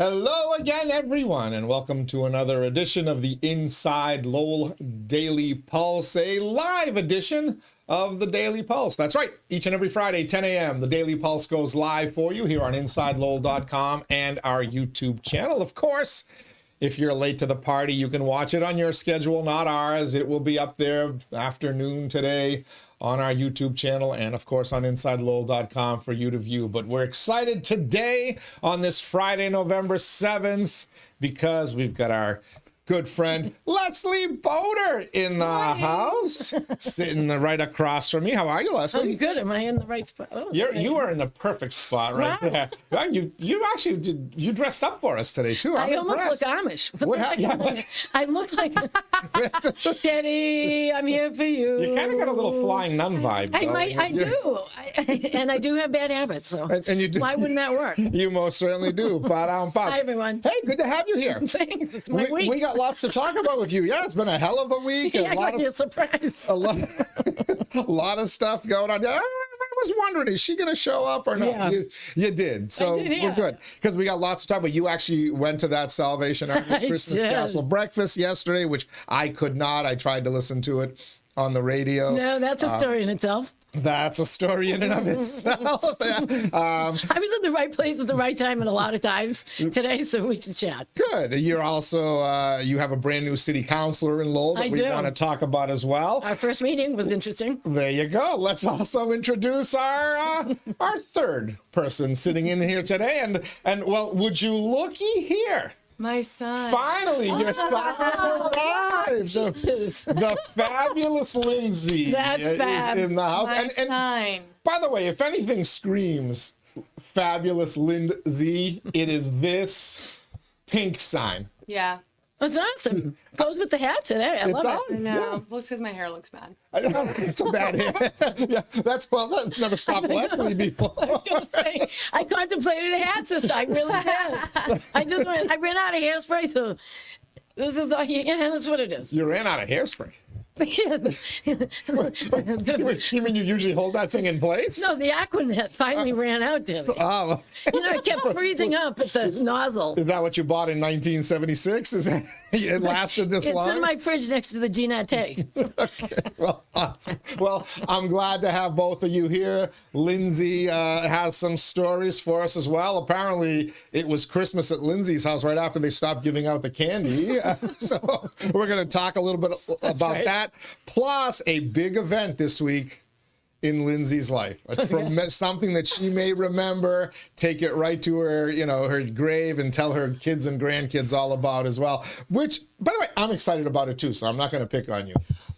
Hello again, everyone, and welcome to another edition of the Inside Lowell Daily Pulse, a live edition of the Daily Pulse. That's right. Each and every Friday, 10 a.m., the Daily Pulse goes live for you here on InsideLowell.com and our YouTube channel. Of course, if you're late to the party, you can watch it on your schedule, not ours. It will be up there afternoon today on our YouTube channel and, of course, on InsideLowell.com for you to view. But we're excited today on this Friday, November 7th, because we've got our good friend Leslie Bodor in the house, sitting right across from me. How are you, Leslie? I'm good. Am I in the right spot? Oh, You are in the perfect spot right there. You actually you dressed up for us today too. I almost look Amish. I look like Teddy. I'm here for you. You kind of got a little flying nun vibe. I do, and I do have bad habits. So and you do. Why wouldn't that work? You most certainly do. Hi, everyone. Hey, good to have you here. Thanks. It's my week. We got lots to talk about with you. Yeah, it's been a hell of a week. Yeah, you're surprised. A lot of stuff going on. I was wondering, is she going to show up or not? Yeah. You did. So we're good. Because we got lots to talk about. You actually went to that Salvation Army Christmas Castle breakfast yesterday, which I could not. I tried to listen to it on the radio. No, that's a story in itself. That's a story in and of itself. I was in the right place at the right time and a lot of times today, so we can chat. Good. You're also, you have a brand new city councilor in Lowell that we want to talk about as well. Our first meeting was interesting. There you go. Let's also introduce our third person sitting in here today. And well, would you looky here? My son. Finally, your son arrived. The fabulous Lindsay is in the house. My son. By the way, if anything screams fabulous Lindsay, it is this pink sign. Yeah. It's awesome. Goes with the hat today. I love it. I know. Well, it's because my hair looks bad. It's a bad hair. Yeah, that's never stopped Leslie before. I contemplated a hat system. I really did. I ran out of hairspray, so this is all. Yeah, that's what it is. You ran out of hairspray. You mean you usually hold that thing in place? No, the Aquanet finally ran out, did it? Oh. It kept freezing up at the nozzle. Is that what you bought in 1976? Is that it lasted this long? It's in my fridge next to the Ginette. Okay, well, awesome. Well, I'm glad to have both of you here. Lindsay has some stories for us as well. Apparently, it was Christmas at Lindsay's house right after they stopped giving out the candy. So we're going to talk a little bit about that. Plus, a big event this week in Lindsay's life, something that she may remember, take it right to her, her grave and tell her kids and grandkids all about as well, which, by the way, I'm excited about it too, so I'm not going to pick on you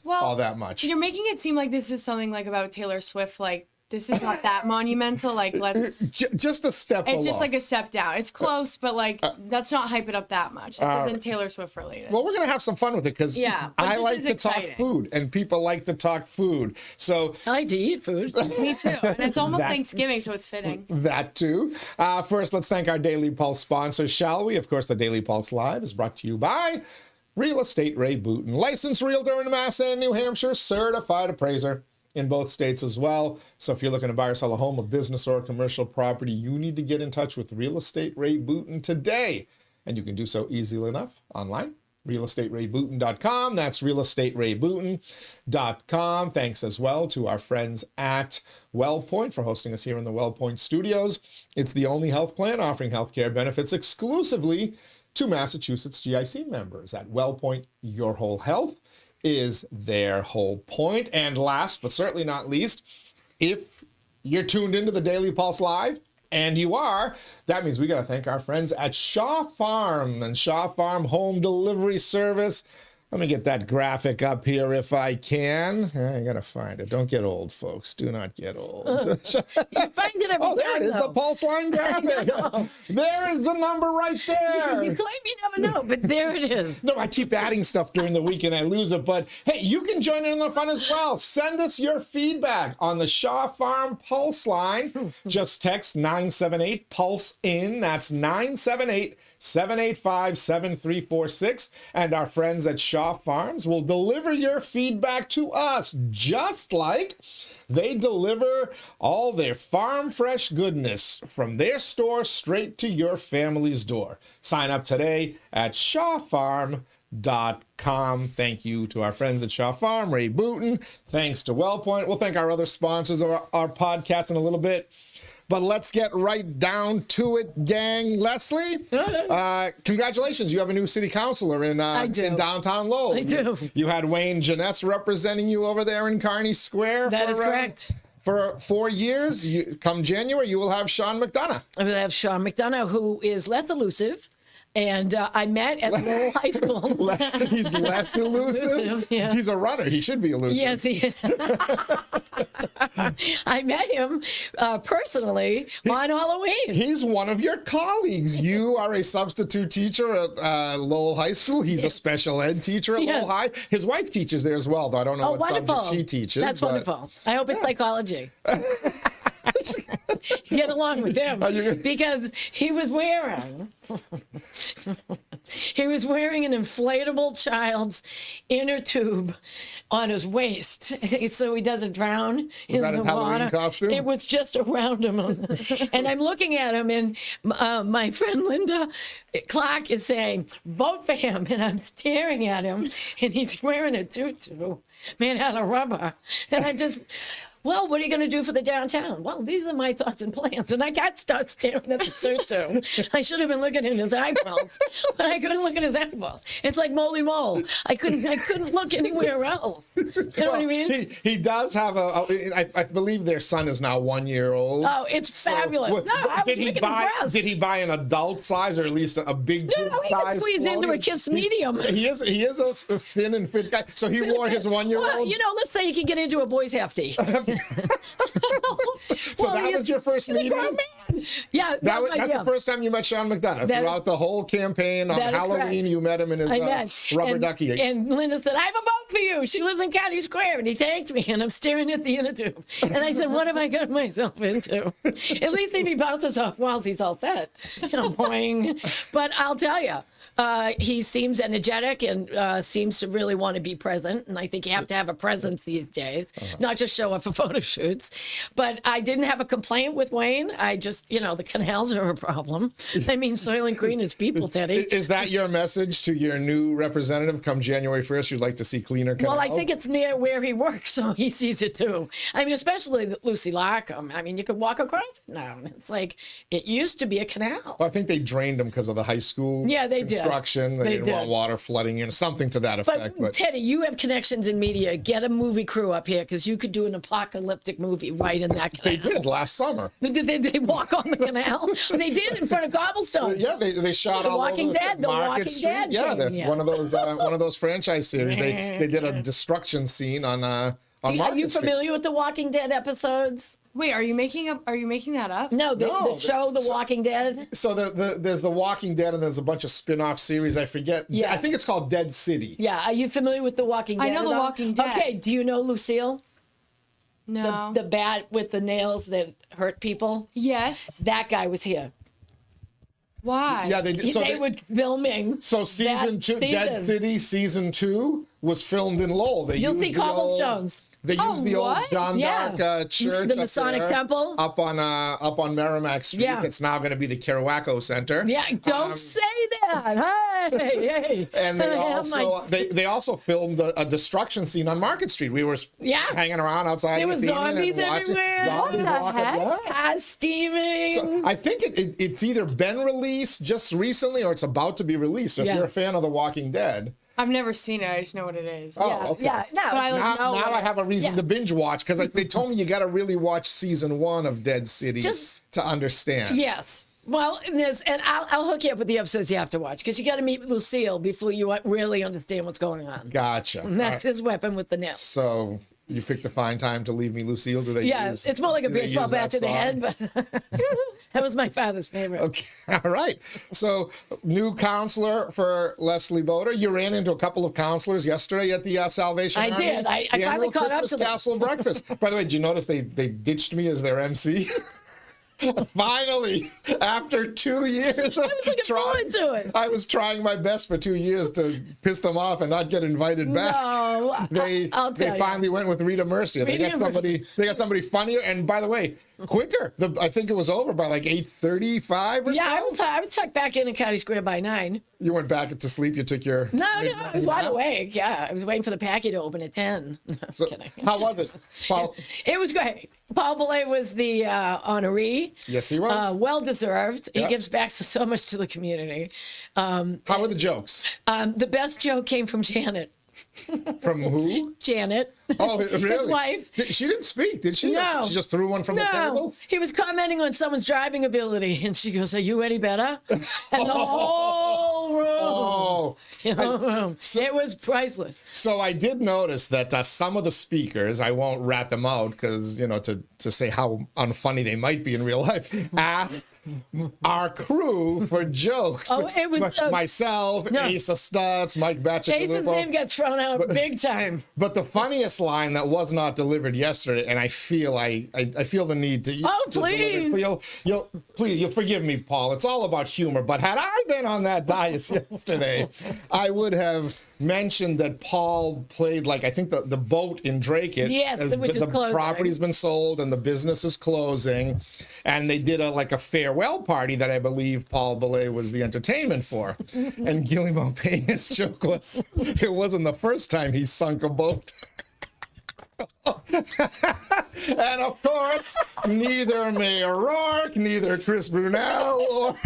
all that much. You're making it seem like this is something like about Taylor Swift, like this is not that monumental, like let's... Just a step It's along. just like a step down. It's close, but like, let's not hype it up that much. This isn't Taylor Swift related. Well, we're going to have some fun with it because I like to talk food and people like to talk food. So I like to eat food. Me too. And it's almost Thanksgiving, so it's fitting. That too. First, let's thank our Daily Pulse sponsors, shall we? Of course, the Daily Pulse Live is brought to you by Real Estate Ray Booten, licensed realtor in Mass and New Hampshire, certified appraiser in both states as well. So if you're looking to buy or sell a home, a business, or a commercial property, you need to get in touch with Real Estate Ray Booten today. And you can do so easily enough online. realestaterayBooten.com. That's realestaterayBooten.com. Thanks as well to our friends at WellPoint for hosting us here in the WellPoint studios. It's the only health plan offering healthcare benefits exclusively to Massachusetts GIC members. At WellPoint, your whole health is their whole point. And last but certainly not least, if you're tuned into the Daily Pulse Live, and you are, that means we got to thank our friends at Shaw Farm and Shaw Farm Home Delivery Service. Let me get that graphic up here if I can. I got to find it. Don't get old, folks. Do not get old. You find it every time, there it is, the pulse line graphic. There is the number right there. You claim you never know, but there it is. No, I keep adding stuff during the week and I lose it. But hey, you can join in the fun as well. Send us your feedback on the Shaw Farm Pulse line. Just text 978-PULSE-IN. That's 978 785-7346. And our friends at Shaw Farms will deliver your feedback to us, just like they deliver all their farm fresh goodness from their store straight to your family's door. Sign up today at shawfarm.com. Thank you to our friends at Shaw Farm, Ray Booton. Thanks to WellPoint. We'll thank our other sponsors of our podcast in a little bit. But let's get right down to it, gang. Leslie, congratulations. You have a new city councilor in downtown Lowell. I do. You had Wayne Jeunesse representing you over there in Kearney Square. That is correct. For 4 years. Come January, you will have Sean McDonough. I will have Sean McDonough, who is less elusive. And I met at Lowell High School. He's less elusive? Yeah. He's a runner. He should be elusive. Yes, he is. I met him personally on Halloween. He's one of your colleagues. You are a substitute teacher at Lowell High School. He's a special ed teacher at Lowell High. His wife teaches there as well, though I don't know what subject she teaches. That's wonderful. I hope it's psychology. Get along with him because he was wearing an inflatable child's inner tube on his waist so he doesn't drown in the water. Costume? It was just around him. And I'm looking at him, and my friend Linda Clark is saying, vote for him. And I'm staring at him, and he's wearing a tutu made out of rubber. And I just... Well, what are you going to do for the downtown? Well, these are my thoughts and plans. And I got stuck staring at the tutu. I should have been looking at his eyeballs, but I couldn't look at his eyeballs. It's like Moly Mole. I couldn't look anywhere else. You know what I mean? He does have I believe their son is now 1 year old. Oh, it's fabulous. Did he buy an adult size or at least a big kid size? No, he can squeeze into a kid's medium. He is a thin and fit guy. So he wore his 1 year old. Well, let's say he could get into a boy's hefty. So that was your first meeting? Yeah, that's the first time you met Sean McDonough. Throughout the whole campaign on Halloween, you met him in his rubber ducky. And Linda said, I have a vote for you. She lives in Kearney Square. And he thanked me, and I'm staring at the inner tube. And I said, what have I gotten myself into? At least if he bounces off walls, he's all set. Boing. But I'll tell you, he seems energetic and seems to really want to be present. And I think you have to have a presence these days, not just show up for photo shoots. But I didn't have a complaint with Wayne. I just, the canals are a problem. I mean, Soylent Green is people, Teddy. Is that your message to your new representative come January 1st? You'd like to see cleaner canals? Well, I think it's near where he works, so he sees it too. I mean, especially Lucy Larkham. I mean, you could walk across it now. It's like, it used to be a canal. Well, I think they drained them because of the high school construction. They didn't want water flooding in, something to that effect. But Teddy, you have connections in media. Get a movie crew up here because you could do an apocalyptic movie right in that canal. They did last summer. Did they walk on the canal? They did in front of cobblestones. Yeah, they shot The all Walking over Dead. The Walking Dead. Yeah, one of those franchise series. They did a destruction scene on Market Street. Are you familiar with the Walking Dead episodes? Wait, are you making that up? No, the show The Walking Dead. So there's The Walking Dead and there's a bunch of spin-off series. I forget. Yeah. I think it's called Dead City. Yeah. Are you familiar with The Walking Dead? I know The Walking Dead. Okay. Do you know Lucille? No. The bat with the nails that hurt people? Yes. That guy was here. Why? Yeah, they were filming. So season 2, Dead City season 2 was filmed in Lowell. You'll see cobblestones. They used the old John Dark church, the Masonic Temple, up on Merrimack Street. Yeah. That's now going to be the 𝐃𝐚𝐢𝐥𝐲 Center. Yeah, don't say that. Hey. And they also filmed a destruction scene on Market Street. We were hanging around outside. There were zombies everywhere. What the heck? Cars steaming. So I think it's either been released just recently or it's about to be released. So if you're a fan of The Walking Dead. I've never seen it. I just know what it is. Oh, okay. Yeah. No, now I have a reason to binge watch because they told me you got to really watch season 1 of Dead City to understand. Yes. Well, and I'll hook you up with the episodes you have to watch because you got to meet Lucille before you really understand what's going on. Gotcha. And that's his weapon with the nails. So you picked a fine time to leave me, Lucille. Do they? Yeah, it's more like a baseball bat to the head, but that was my father's favorite. Okay, all right. So new counselor for Leslie Bodor. You ran into a couple of counselors yesterday at the Salvation Army. Did. I finally caught up to them. Castle breakfast. By the way, did you notice they ditched me as their MC? Finally, after 2 years, I was looking forward to it. I was trying my best for 2 years to piss them off and not get invited back. No, I'll tell They you. finally went with Rita Mercia. They got somebody funnier, and by the way, quicker. I think it was over by like 8:35 or Yeah, so. I was tucked back in County Square by 9. You went back to sleep. You took your No, I was wide awake. Yeah, I was waiting for the packet to open at 10. No, I'm So, kidding. how was it, Paul? It was great. Paul Belay was the honoree. Yes, he was. Well deserved. Yeah. He gives back so much to the community. How were the jokes? The best joke came from Janet. From who? Janet. Oh, really? His wife. She didn't speak, did she? No. She just threw one from the table? He was commenting on someone's driving ability, and she goes, "Are you any better?" And the whole room. Oh. It was priceless. So I did notice that some of the speakers, I won't rat them out because, to say how unfunny they might be in real life, asked our crew for jokes. Oh, it was myself, no. Ace of Stutz, Mike Batchick. Ace's name got thrown out big time. But the funniest line that was not delivered yesterday, and I feel I feel the need to. Oh, to please. deliver it. You'll forgive me, Paul. It's all about humor. But had I been on that dais yesterday, I would have mentioned that Paul played I think the boat in Drake-It. Yes, which is the closing. property's been sold and the business is closing, and they did a farewell party that I believe Paul Belay was the entertainment for. And Guillermo Peña's joke was, it wasn't the first time he sunk a boat. And of course, neither Mayor Rourke, neither Chris Brunel,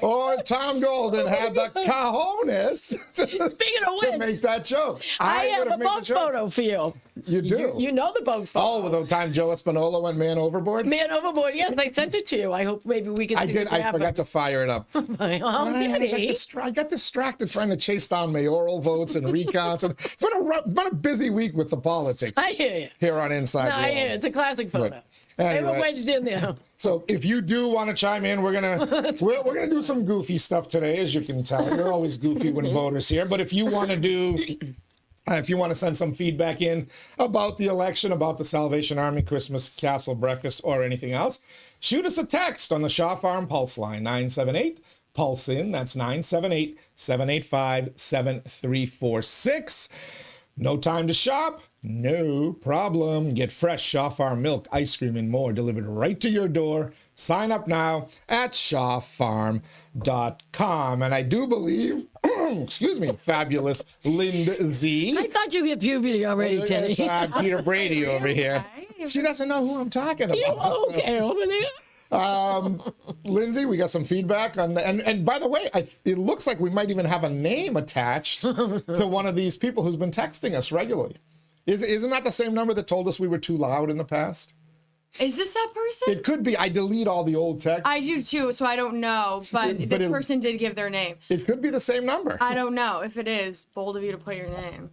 or Tom Golden had the cojones Speaking of to which, make that joke. I have would a made the boat joke. photo for you. You do? You know the boat photo. Oh, the time Joe Espinola went man overboard? Man overboard. Yes, I sent it to you. I hope maybe we can. I see did. what I happened. forgot to fire it up. Oh, I did he? got distracted trying to chase down mayoral votes and recounts. And it's been a busy week with the politics I hear you. here on Inside No, I Lowell. hear you. It's a classic photo. But They were anyway. wedged in there. So if you do want to chime in, we're gonna do some goofy stuff today, as you can tell. You're always goofy when voters here. But if you want to send some feedback in about the election, about the Salvation Army Christmas Castle breakfast, or anything else, shoot us a text on the Shaw Farm Pulse line 978 Pulse in. That's 978-785-7346. No time to shop? No problem. Get fresh Shaw Farm milk, ice cream, and more delivered right to your door. Sign up now at shawfarm.com. And I do believe, excuse me, fabulous Lindsay. I thought you hit puberty already, Teddy. It's, Peter Brady over here. She doesn't know who I'm talking about. You okay over there? Lindsay, we got some feedback on, and by the way, it looks like we might even have a name attached to one of these people who's been texting us regularly. Isn't that the same number that told us we were too loud in the past? Is this that person? It could be. I delete all the old texts. I do too, so I don't know. But this person did give their name. It could be the same number. I don't know. If it is, bold of you to put your name.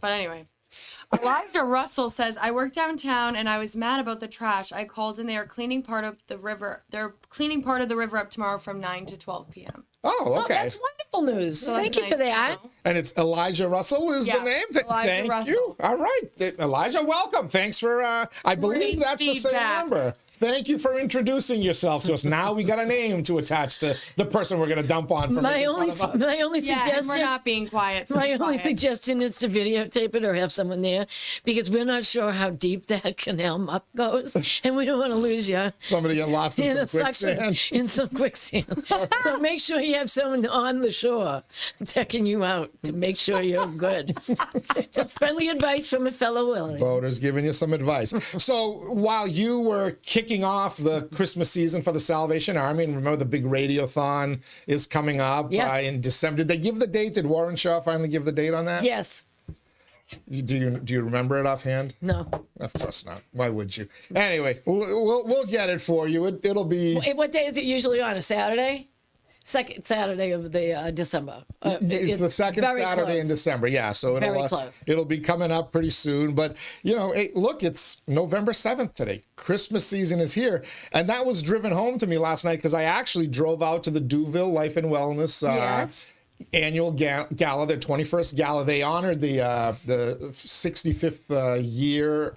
But anyway. Elijah Russell says, I work downtown and I was mad about the trash. I called and they are cleaning part of the river. They're cleaning part of the river up tomorrow from 9 to 12 p.m. Oh, okay. Oh, that's wonderful news. So Thank that's you for nice to that. know. And it's Elijah Russell is the Yeah, name? Elijah Thank Russell. you. All right. Elijah, welcome. Thanks for, I believe Great that's the same feedback. number. Thank you for introducing yourself to us. Now we got a name to attach to the person we're going to dump on. For My making only fun of us. my only Yeah, and we're suggestion. not being quiet. So My be only quiet. suggestion is to videotape it or have someone there because we're not sure how deep that canal muck goes and we don't want to lose you Somebody got lost in in some a suction quicksand. in some quicksand. So make sure you have someone on the shore checking you out to make sure you're good. Just friendly advice from a fellow Willie. Voters giving you some advice. So while you were kicking off the Christmas season for the Salvation Army, and remember the big radiothon is coming up Yes. in December. Did they give the date? Did Warren Shaw finally give the date on that? Yes. Do you remember it offhand? No. Of course not. Why would you? Anyway, we'll get it for you. It'll be. What day is it usually on? A Saturday? Second Saturday of the December. It's the second very Saturday close. in December, yeah. So Very close. it'll be coming up pretty soon. But hey, look, it's November 7th today. Christmas season is here, and that was driven home to me last night because I actually drove out to the Duville Life and Wellness Yes. annual gala, their 21st gala. They honored the 65th year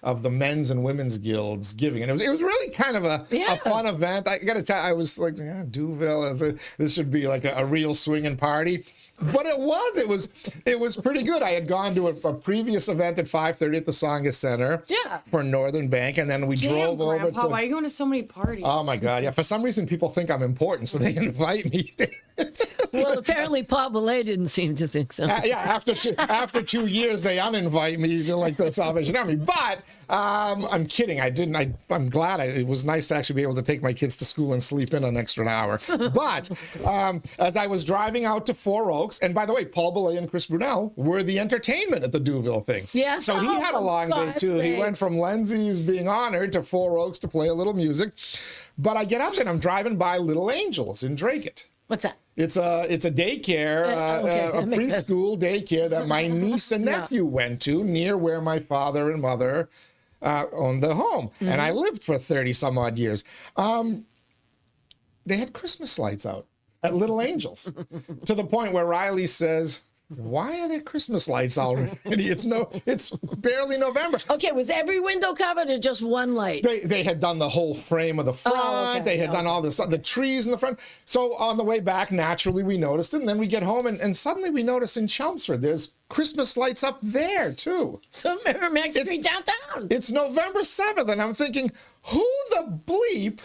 of the men's and women's guilds giving. And it was really kind of a fun event. I got to tell you, I was like, yeah, Duville, this should be like a real swinging party. But it was pretty good. I had gone to a previous event at 5:30 at the Tsongas Center for Northern Bank, and then we drove over Grandpa, to... why are you going to so many parties? Oh my God, yeah. For some reason, people think I'm important, so they invite me. Well, apparently Paul Belay didn't seem to think so. After 2 years, they uninvite me to like the Salvation Army. But I'm kidding. I'm glad. It was nice to actually be able to take my kids to school and sleep in an extra hour. But as I was driving out to Four Oaks, and by the way, Paul Belay and Chris Brunel were the entertainment at the Duville thing. Yes. So he had a long day too. He went from Lindsay's being honored to Four Oaks to play a little music. But I get up there and I'm driving by Little Angels in Dracut. What's that? It's a daycare, a preschool daycare that my niece and nephew went to near where my father and mother owned the home. Mm-hmm. And I lived for 30 some odd years. They had Christmas lights out at Little Angels to the point where Riley says, why are there Christmas lights already? It's barely November. Okay, was every window covered or just one light? They had done the whole frame of the front. Oh, okay. They had done all this, the trees in the front. So on the way back, naturally, we noticed it. And then we get home and suddenly we notice in Chelmsford, there's Christmas lights up there too. So Merrimack Street downtown. It's November 7th. And I'm thinking, who the bleep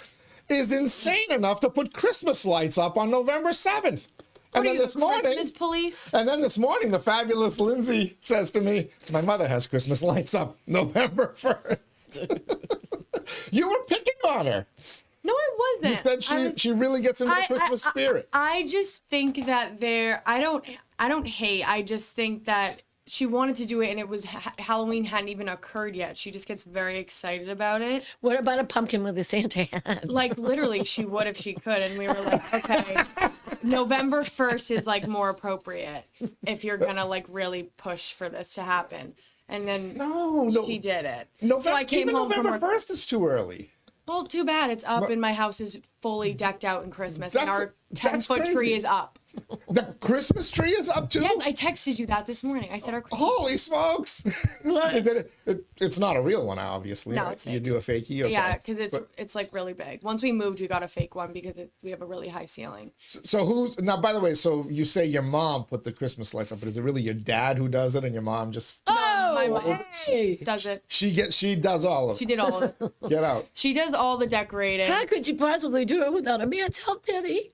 is insane enough to put Christmas lights up on November 7th? And then this morning, Christmas police? And then this morning, the fabulous Lindsay says to me, my mother has Christmas lights up November 1st. You were picking on her. No, I wasn't. You said she really gets into the Christmas spirit. I just think that I don't hate. I just think that she wanted to do it and it was Halloween hadn't even occurred yet. She just gets very excited about it. What about a pumpkin with a Santa hat? Like literally she would if she could. And we were like, okay, November 1st is like more appropriate if you're going to like really push for this to happen. And then she did it. So I came home November 1st is too early. Well, too bad. It's up and my house is fully decked out in Christmas and our 10-foot tree is up. The Christmas tree is up too? Yes, I texted you that this morning. I said our Christmas Holy smokes. Is it's not a real one, obviously. No, right? it's fake. You do a fakie? Okay. Yeah, because it's like really big. Once we moved, we got a fake one because we have a really high ceiling. So now, by the way, so you say your mom put the Christmas lights up, but is it really your dad who does it and your mom just... My mom does it. She does all of it. She did all of it. Get out. She does all the decorating. How could you possibly do it without a man's help, Teddy?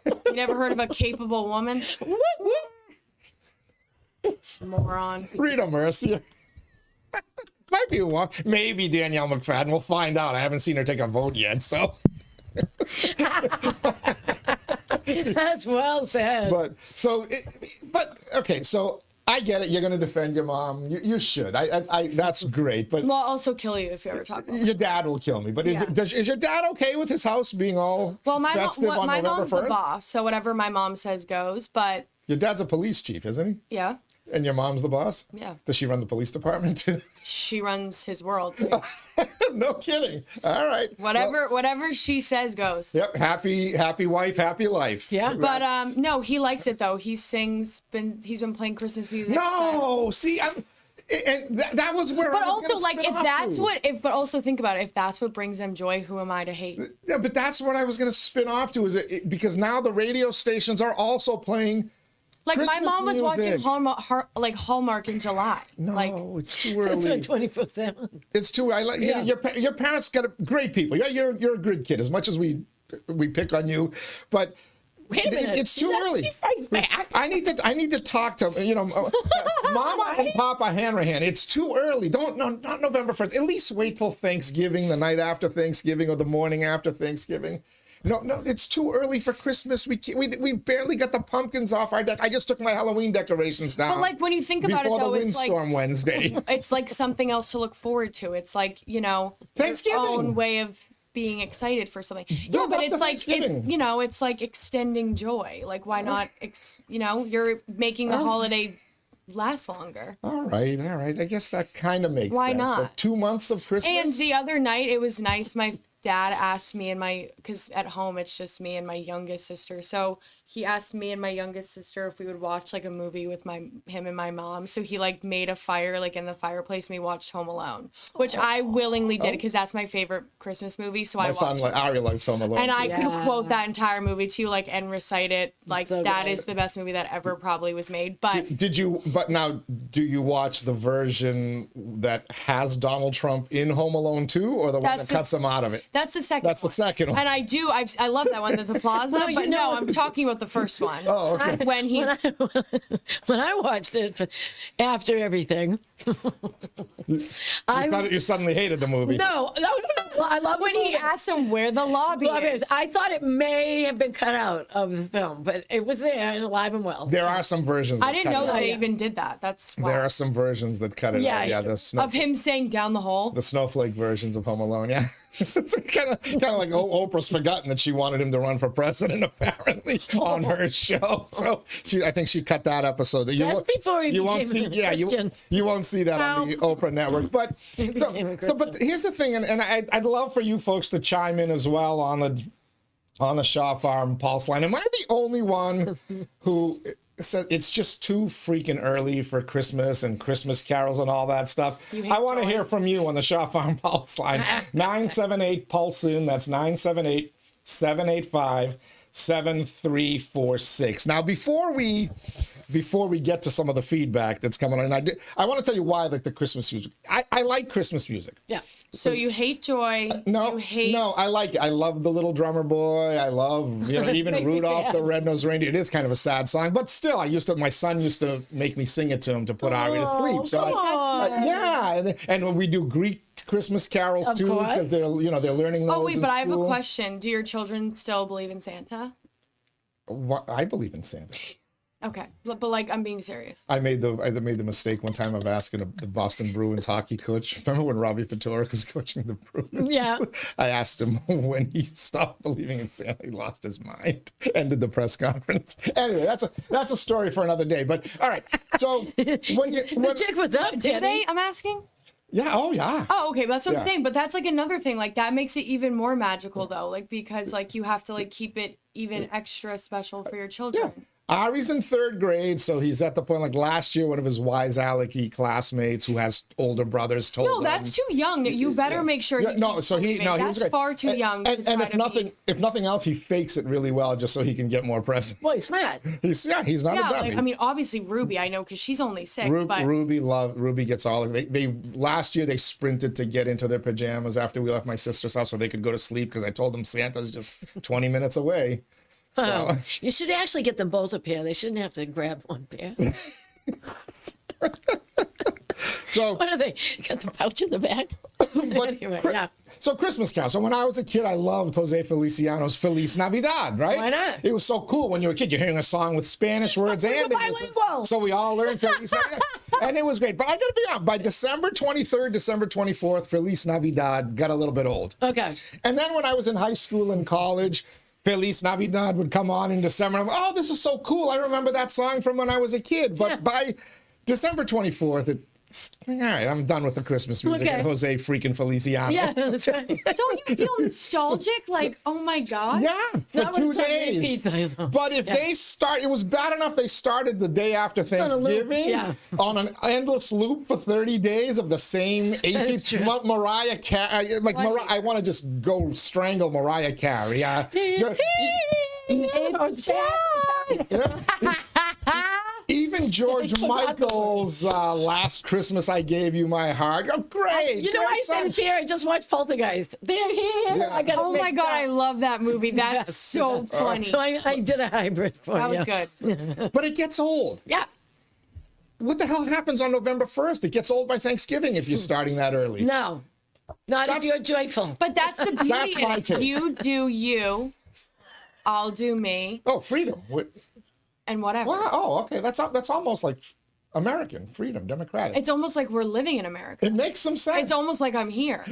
You never heard of a capable woman? Whoop, whoop. Moron. Rita Mercier. Might be one. Maybe Danielle McFadden. We'll find out. I haven't seen her take a vote yet, so. That's well said. But okay, so I get it. You're going to defend your mom. You should. That's great. But Well, I'll also kill you if you ever talk about it. your dad will kill me. But Yeah. is your dad okay with his house being all festive on my November mom's 1st? the boss, so whatever my mom says goes. But Your dad's a police chief, isn't he? yeah, And your mom's the boss? Yeah. Does she run the police department too? she runs his world. No kidding. All right. Whatever she says goes. Yep. Happy wife, happy life. Yeah. But no, he likes it though. He sings. He's been playing Christmas music. No, see, that was where. But I was also, gonna like, spin if off that's to. what, but also think about it. If that's what brings them joy, who am I to hate? Yeah, but that's what I was going to spin off to. Because now the radio stations are also playing. Like Christmas my mom was music. watching Hallmark in July. No, Like, it's too It's early. 24/7. It's too. Yeah. Your parents got great people. You're a good kid. As much as we pick on you, but. Wait a minute. It's too early. She fights back. I need to talk to Mama and Papa Hanrahan. It's too early. Not November 1st. At least wait till Thanksgiving, the night after Thanksgiving, or the morning after Thanksgiving. No, it's too early for Christmas. We barely got the pumpkins off our deck. I just took my Halloween decorations down. but like when you think about it before though, the it's like windstorm Wednesday. it's like something else to look forward to. It's like Thanksgiving. your own way of being excited for something. Build but up it's to like it's Thanksgiving. it's like extending joy. Like why not? You're making the holiday last longer. All right. I guess that kind of makes Why sense. not? But 2 months of Christmas. And the other night, it was nice. My dad asked me and because at home it's just me and my youngest sister. So he asked me and my youngest sister if we would watch like a movie with him and my mom. So he like made a fire like in the fireplace and we watched Home Alone, which I willingly did because that's my favorite Christmas movie. So My son, like, Ari likes Home Alone. and I Yeah. could quote that entire movie too, like, and recite it. Like, So that good. is the best movie that ever probably was made. But But now, do you watch the version that has Donald Trump in Home Alone 2 or the one That's that the- cuts him out of it? that's the second That's the one. second one. And I love that one, the plaza. Well, you but know- no, I'm talking about the first one. Oh, okay. When he's When I watched it after everything, You suddenly hated the movie. no. I love when he asked him where the lobby is. I thought it may have been cut out of the film, but it was there and alive and well. There are some versions. I that didn't cut know it that out. they even did that. That's There wild. are some versions that cut it Yeah, out. Yeah, Of him saying down the hole. the snowflake versions of Home Alone. Yeah, it's kind of like Oprah's forgotten that she wanted him to run for president apparently on her show. So I think she cut that episode. That's before he you won't see. became a Yeah, Christian. you won't see that on the Oprah network. But became a but here's the thing, and I'd love for you folks to chime in as well on the Shaw Farm Pulse line. Am I the only one who said it's just too freaking early for Christmas and Christmas carols and all that stuff? hate I want to joy. hear from you on the Shaw Farm Pulse line. 978 Pulse in. That's 978 785 7346. Now, before we get to some of the feedback that's coming on, I want to tell you why I like the Christmas music. I like Christmas music. Yeah. So you hate Joy. No, You hate. no, I like it. I love the Little Drummer Boy. I love, even Makes me Rudolph sad. the Red-Nosed Reindeer. It is kind of a sad song, but still, my son used to make me sing it to him to put Ari to sleep. So come on. yeah, and we do Greek Christmas carols Of too course. because they're learning those. Oh wait, in but I have a school. question. Do your children still believe in Santa? I believe in Santa. Okay, but like I'm being serious. I made the mistake one time of asking the Boston Bruins hockey coach. Remember when Robbie Fedoruk was coaching the Bruins? Yeah. I asked him when he stopped believing in Santa, he lost his mind. Ended the press conference. Anyway, that's a story for another day. But all right, so The chick was up, Do did they? I'm asking. yeah, oh yeah. Oh, okay, but that's what Yeah. I'm saying. But that's like another thing. Like that makes it even more magical, though. Like because like you have to like keep it even extra special for your children. Yeah. Ari's in 3rd grade, so he's at the point like last year, one of his wise alecky classmates who has older brothers told No, him. that's too young. You better make sure. Yeah, he no, keeps so he believing. no, he was That's great. far too young. to And try if to if nothing else, he fakes it really well just so he can get more presents. Boy, smart. He's not yeah, a dummy. like I mean, obviously Ruby, I know because she's only 6. but Ruby gets all of it. They last year they sprinted to get into their pajamas after we left my sister's house so they could go to sleep because I told them Santa's just 20 minutes away. Oh, you should actually get them both a pair. They shouldn't have to grab one pair. So What are they? Got the pouch in the back? Anyway, yeah. So Christmas Carol. So when I was a kid, I loved Jose Feliciano's Feliz Navidad, right? Why not? It was so cool when you were a kid. You're hearing a song with Spanish words we were and English words. bilingual. So we all learned Feliz Navidad. And it was great. But I got to be honest, by December 23rd, December 24th, Feliz Navidad got a little bit old. Okay. And then when I was in high school and college, Feliz Navidad would come on in December. I'm like, oh, this is so cool. I remember that song from when I was a kid. But Yeah. by December 24th, all right, I'm done with the Christmas music Okay. and Jose freaking Feliciano. Yeah, that's right. don't you feel nostalgic? Like, oh my god. Yeah, for Not when 2 it's on days. repeat, though. But if they start, it was bad enough they started the day after on a loop, Thanksgiving yeah. on an endless loop for 30 days of the same 18. true. Mariah Carey, like I want to just go strangle Mariah Carey. Even George forgot Michael's Last Christmas I Gave You My Heart. Oh, great. You know, great I said song. it's here. I just watched Poltergeist. They're here. Yeah. I gotta Oh my make god, that. I love that movie. That's so funny. So I did a hybrid for That you. was good. But it gets old. Yeah. What the hell happens on November 1st? It gets old by Thanksgiving if you're starting that early. No. Not That's- if you're joyful. But that's the beauty. That's my in it. take. You do you, I'll do me, Oh, freedom. What? and whatever. Wow. Oh, okay. That's almost like American, freedom, democratic. It's almost like we're living in America. It makes some sense. It's almost like I'm here.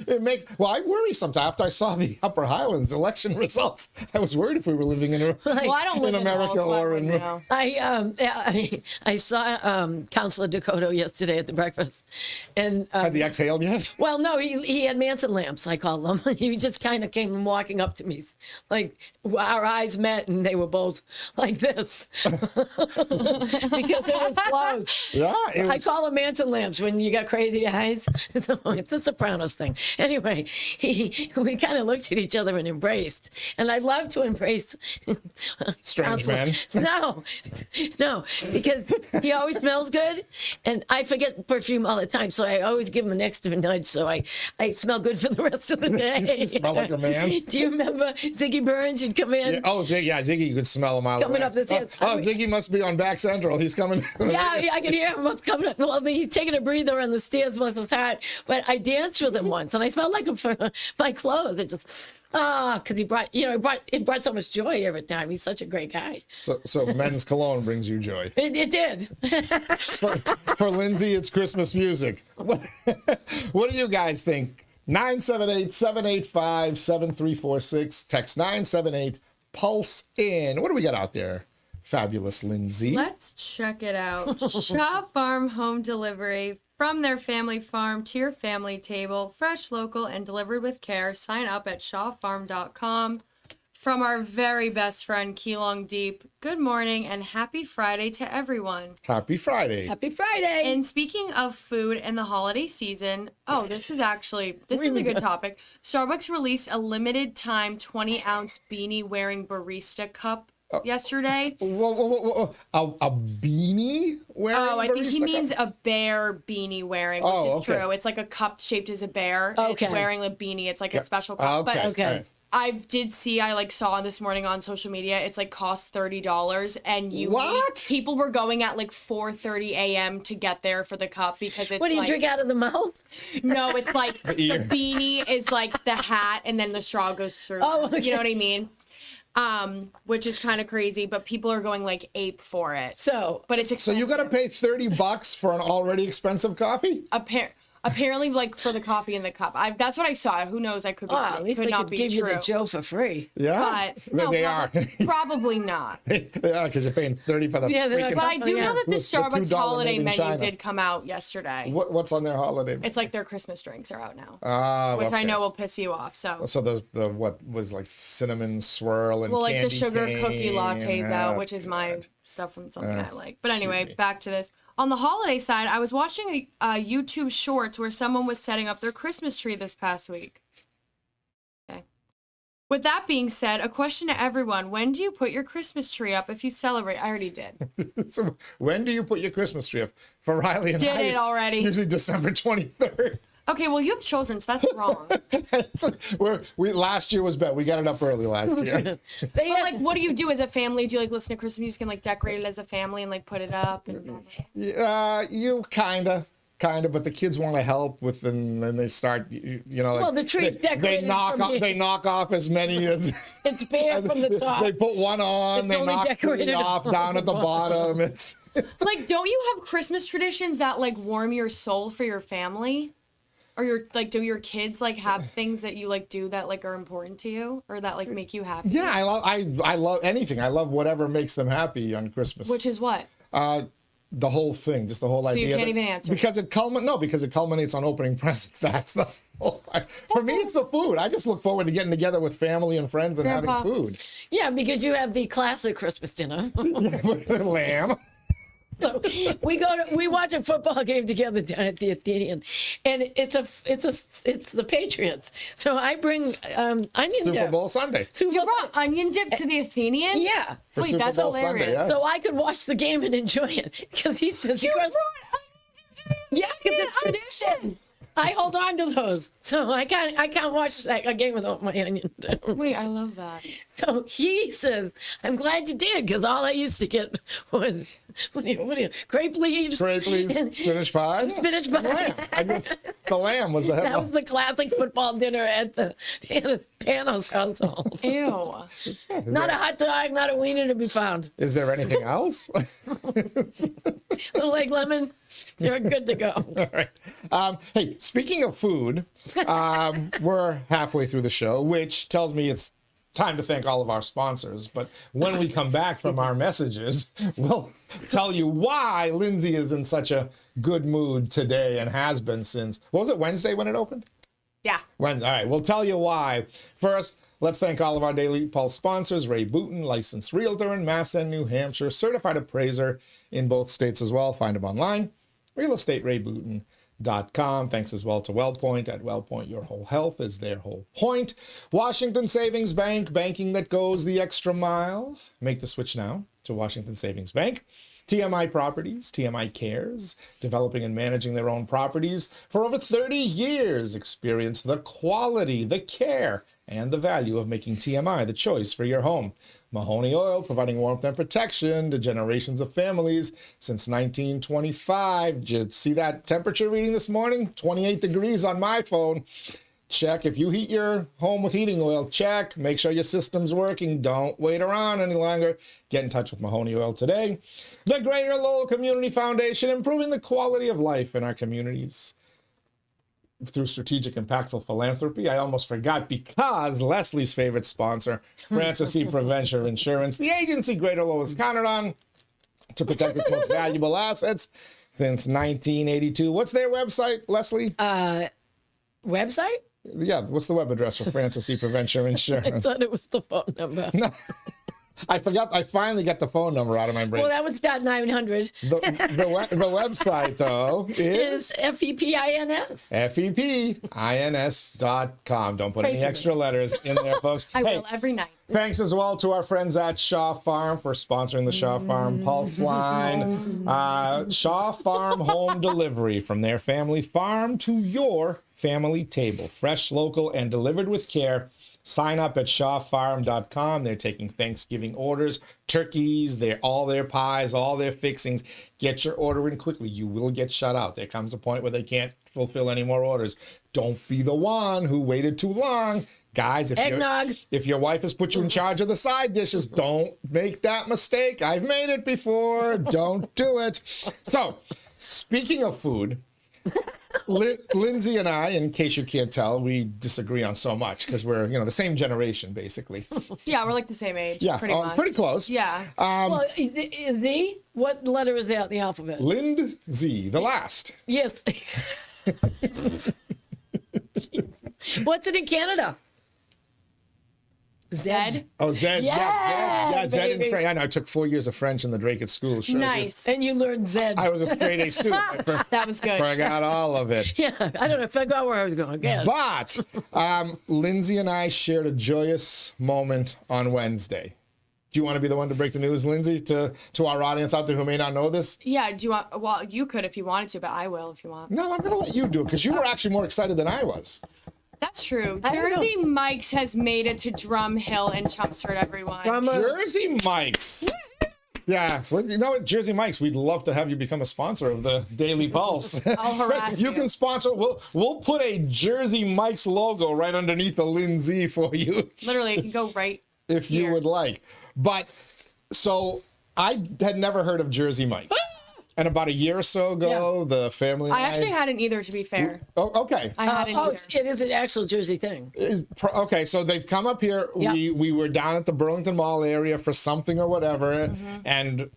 Well, I worry sometimes. After I saw the Upper Highlands election results, I was worried if we were living in Well, I don't live in America or in. now. I saw Councilor Dakota yesterday at the breakfast, and Has he exhaled yet? well, no, he had Manson lamps, I call them. He just kind of came walking up to me, like our eyes met, and they were both like this because they were close. Yeah, I call them Manson lamps when you got crazy eyes. So it's the Sopranos thing. Anyway, we kind of looked at each other and embraced. And I love to embrace strange man. No, because he always smells good, and I forget perfume all the time. So I always give him an extra nudge, so I smell good for the rest of the day. You smell like a man. Do you remember Ziggy Burns? He'd come in. Yeah. Oh, Ziggy, you could smell him out. Coming up the stairs. Ziggy must be on Back Central. He's coming. Yeah, I can hear him coming up. Well, he's taking a breather on the stairs, bless his heart. But I danced with him once, and I smelled like him for my clothes. It just, because it brought so much joy every time. He's such a great guy. So men's cologne brings you joy. It did. For Lindsay, it's Christmas music. What do you guys think? 978-785-7346. Text 978 Pulse in. What do we got out there? Fabulous Lindsay. Let's check it out. Shaw Farm Home Delivery. From their family farm to your family table. Fresh, local, and delivered with care. Sign up at shawfarm.com. From our very best friend, 𝐃𝐚𝐢𝐥𝐲, good morning and happy Friday to everyone. Happy Friday. Happy Friday. And speaking of food and the holiday season, this is a good topic. Starbucks released a limited time 20-ounce beanie wearing barista cup yesterday. Whoa. A beanie wearing? Oh, I think he barista means cup? a bear beanie wearing, which is okay. true. It's like a cup shaped as a bear. And it's Okay. wearing a beanie. It's like a special cup. Okay. But Okay. All right. I saw this morning on social media, it's like cost $30 and What? people were going at like 4:30 a.m. to get there for the cup because it's What do you like, drink out of the mouth? no, it's like the Ear. beanie is like the hat and then the straw goes through. Oh, okay. You know what I mean? Which is kind of crazy, but people are going like ape for it. But it's So expensive. you got to pay $30 for an already expensive coffee? Apparently, like for the coffee in the cup. That's what I saw. Who knows? I could be. At least could they not could be give true. you the Joe for free. Yeah. But no, they are. probably not. Yeah, because you're paying $30 for the Yeah, they're not freaking. But I do Yeah. know that the The Starbucks $2 holiday made in menu China. did come out yesterday. What's on their holiday menu? It's like their Christmas drinks are out now, which okay. I know will piss you off. So the what was like cinnamon swirl and like the candy sugar cane cookie lattes and, out, which is my stuff from something I like. But anyway, back to this. On the holiday side, I was watching a YouTube Shorts where someone was setting up their Christmas tree this past week. Okay. With that being said, a question to everyone: when do you put your Christmas tree up if you celebrate? I already did. So when do you put your Christmas tree up? For Riley and Did I, it already. It's usually December 23rd. Okay, well, you have children, so that's wrong. Last year was better. We got it up early last year. But like, what do you do as a family? Do you like listen to Christmas music and like decorate it as a family and like put it up? And... You kinda, but the kids want to help with, and then they start, like, Well, the tree's they decorated knock from off, here. they knock off as many as It's bare from the top. they put one on, It's they only knock three decorated off on down the at the bottom. It's Like, don't you have Christmas traditions that like warm your soul for your family? Or do your kids like have things that you like do that like are important to you or that like make you happy? yeah. I love anything. I love whatever makes them happy on Christmas. Which is what? The whole thing, just the whole idea. you can't of it. even answer. Because it culminates on opening presents. That's the whole. For me, it's the food. I just look forward to getting together with family and friends and Grandpa. having food. Yeah, because you have the classic Christmas dinner. Lamb. So we watch a football game together down at the Athenian, and it's the Patriots. So I bring onion Super dip. Bowl Sunday. You brought onion dip to the Athenian? Yeah. For Wait, Super that's Bowl hilarious. Sunday, yeah. So I could watch the game and enjoy it because he says he goes, yeah, because it's tradition. I hold on to those, so I can't watch a game without my onion dip. Wait, I love that. So he says, "I'm glad you did," because all I used to get was grape leaves, and spinach pie. spinach pie. The lamb was the That headline. was the classic football dinner at the Panos household. Ew. Not a hot dog, not a wiener to be found. Is there anything else? Little Lake Lemon, you're good to go. All right. Hey, speaking of food, we're halfway through the show, which tells me it's time to thank all of our sponsors. But when we come back from our messages, we'll tell you why Lindsay is in such a good mood today and has been since, what was it, Wednesday when it opened? Yeah. Wednesday. All right, we'll tell you why. First, let's thank all of our Daily Pulse sponsors, Ray Booten, licensed realtor in Mass and New Hampshire, certified appraiser in both states as well. Find him online, realestaterayBooten.com. Thanks as well to WellPoint. At WellPoint, your whole health is their whole point. Washington Savings Bank, banking that goes the extra mile. Make the switch now to Washington Savings Bank. TMI Properties, TMI Cares, developing and managing their own properties for over 30 years. Experience the quality, the care, and the value of making TMI the choice for your home. Mahoney Oil, providing warmth and protection to generations of families since 1925. Did you see that temperature reading this morning? 28 degrees on my phone. Check. If you heat your home with heating oil, check. Make sure your system's working. Don't wait around any longer. Get in touch with Mahoney Oil today. The Greater Lowell Community Foundation, improving the quality of life in our communities through strategic, impactful philanthropy. I almost forgot, because Leslie's favorite sponsor, Francis C. Prevention Insurance, the agency Greater Lowell has counted on to protect its most valuable assets since 1982. What's their website, Leslie? Website? Yeah, what's the web address for Francis C. Prevention I Insurance? thought it was the phone number. No, I forgot. I finally got the phone number out of my brain. Well, that was .900. The website, though, is FEPINS. FEPINS.com. Don't put any extra letters in there, folks. I will every night. Thanks as well to our friends at Shaw Farm for sponsoring the Shaw Farm Pulse line. Shaw Farm Home Delivery, from their family farm to your family table. Fresh, local, and delivered with care. Sign up at shawfarm.com. They're taking Thanksgiving orders, turkeys, all their pies, all their fixings. Get your order in quickly. You will get shut out. There comes a point where they can't fulfill any more orders. Don't be the one who waited too long. Guys, if your wife has put you in charge of the side dishes, don't make that mistake. I've made it before. Don't do it. So, speaking of food, Lindsay and I, in case you can't tell, we disagree on so much because we're, the same generation, basically. Yeah, we're like the same age. Yeah, pretty much. pretty close. Yeah. Well, Z? What letter is that in the alphabet? Lindsay, the last. Yes. What's it in Canada? Zed. Oh, Zed. Yeah, Zed in baby. French. I know. I took 4 years of French in the Drake at school. Sure Nice. And you learned Zed. I was a straight A student. That was good. Forgot all of it. Yeah, I don't know. I forgot where I was going again. But Lindsay and I shared a joyous moment on Wednesday. Do you want to be the one to break the news, Lindsay, to our audience out there who may not know this? Yeah, do you want, well, you could if you wanted to, but I will if you want. No, I'm going to let you do it because you were actually more excited than I was. That's true. I don't know. Jersey Mike's has made it to Drum Hill and Chelmsford, everyone. Jersey Mike's. Yeah, well, you know what, Jersey Mike's, we'd love to have you become a sponsor of the Daily Pulse. I'll harass you. You can sponsor. We'll put a Jersey Mike's logo right underneath the Lindsay for you. Literally, it can go right if you here. would like. But so I had never heard of Jersey Mike's. And about a year or so ago, the family and I actually hadn't either, to be fair. Oh, okay. I hadn't either. It is an actual Jersey thing. Okay, so they've come up here. Yeah. We were down at the Burlington Mall area for something or whatever, and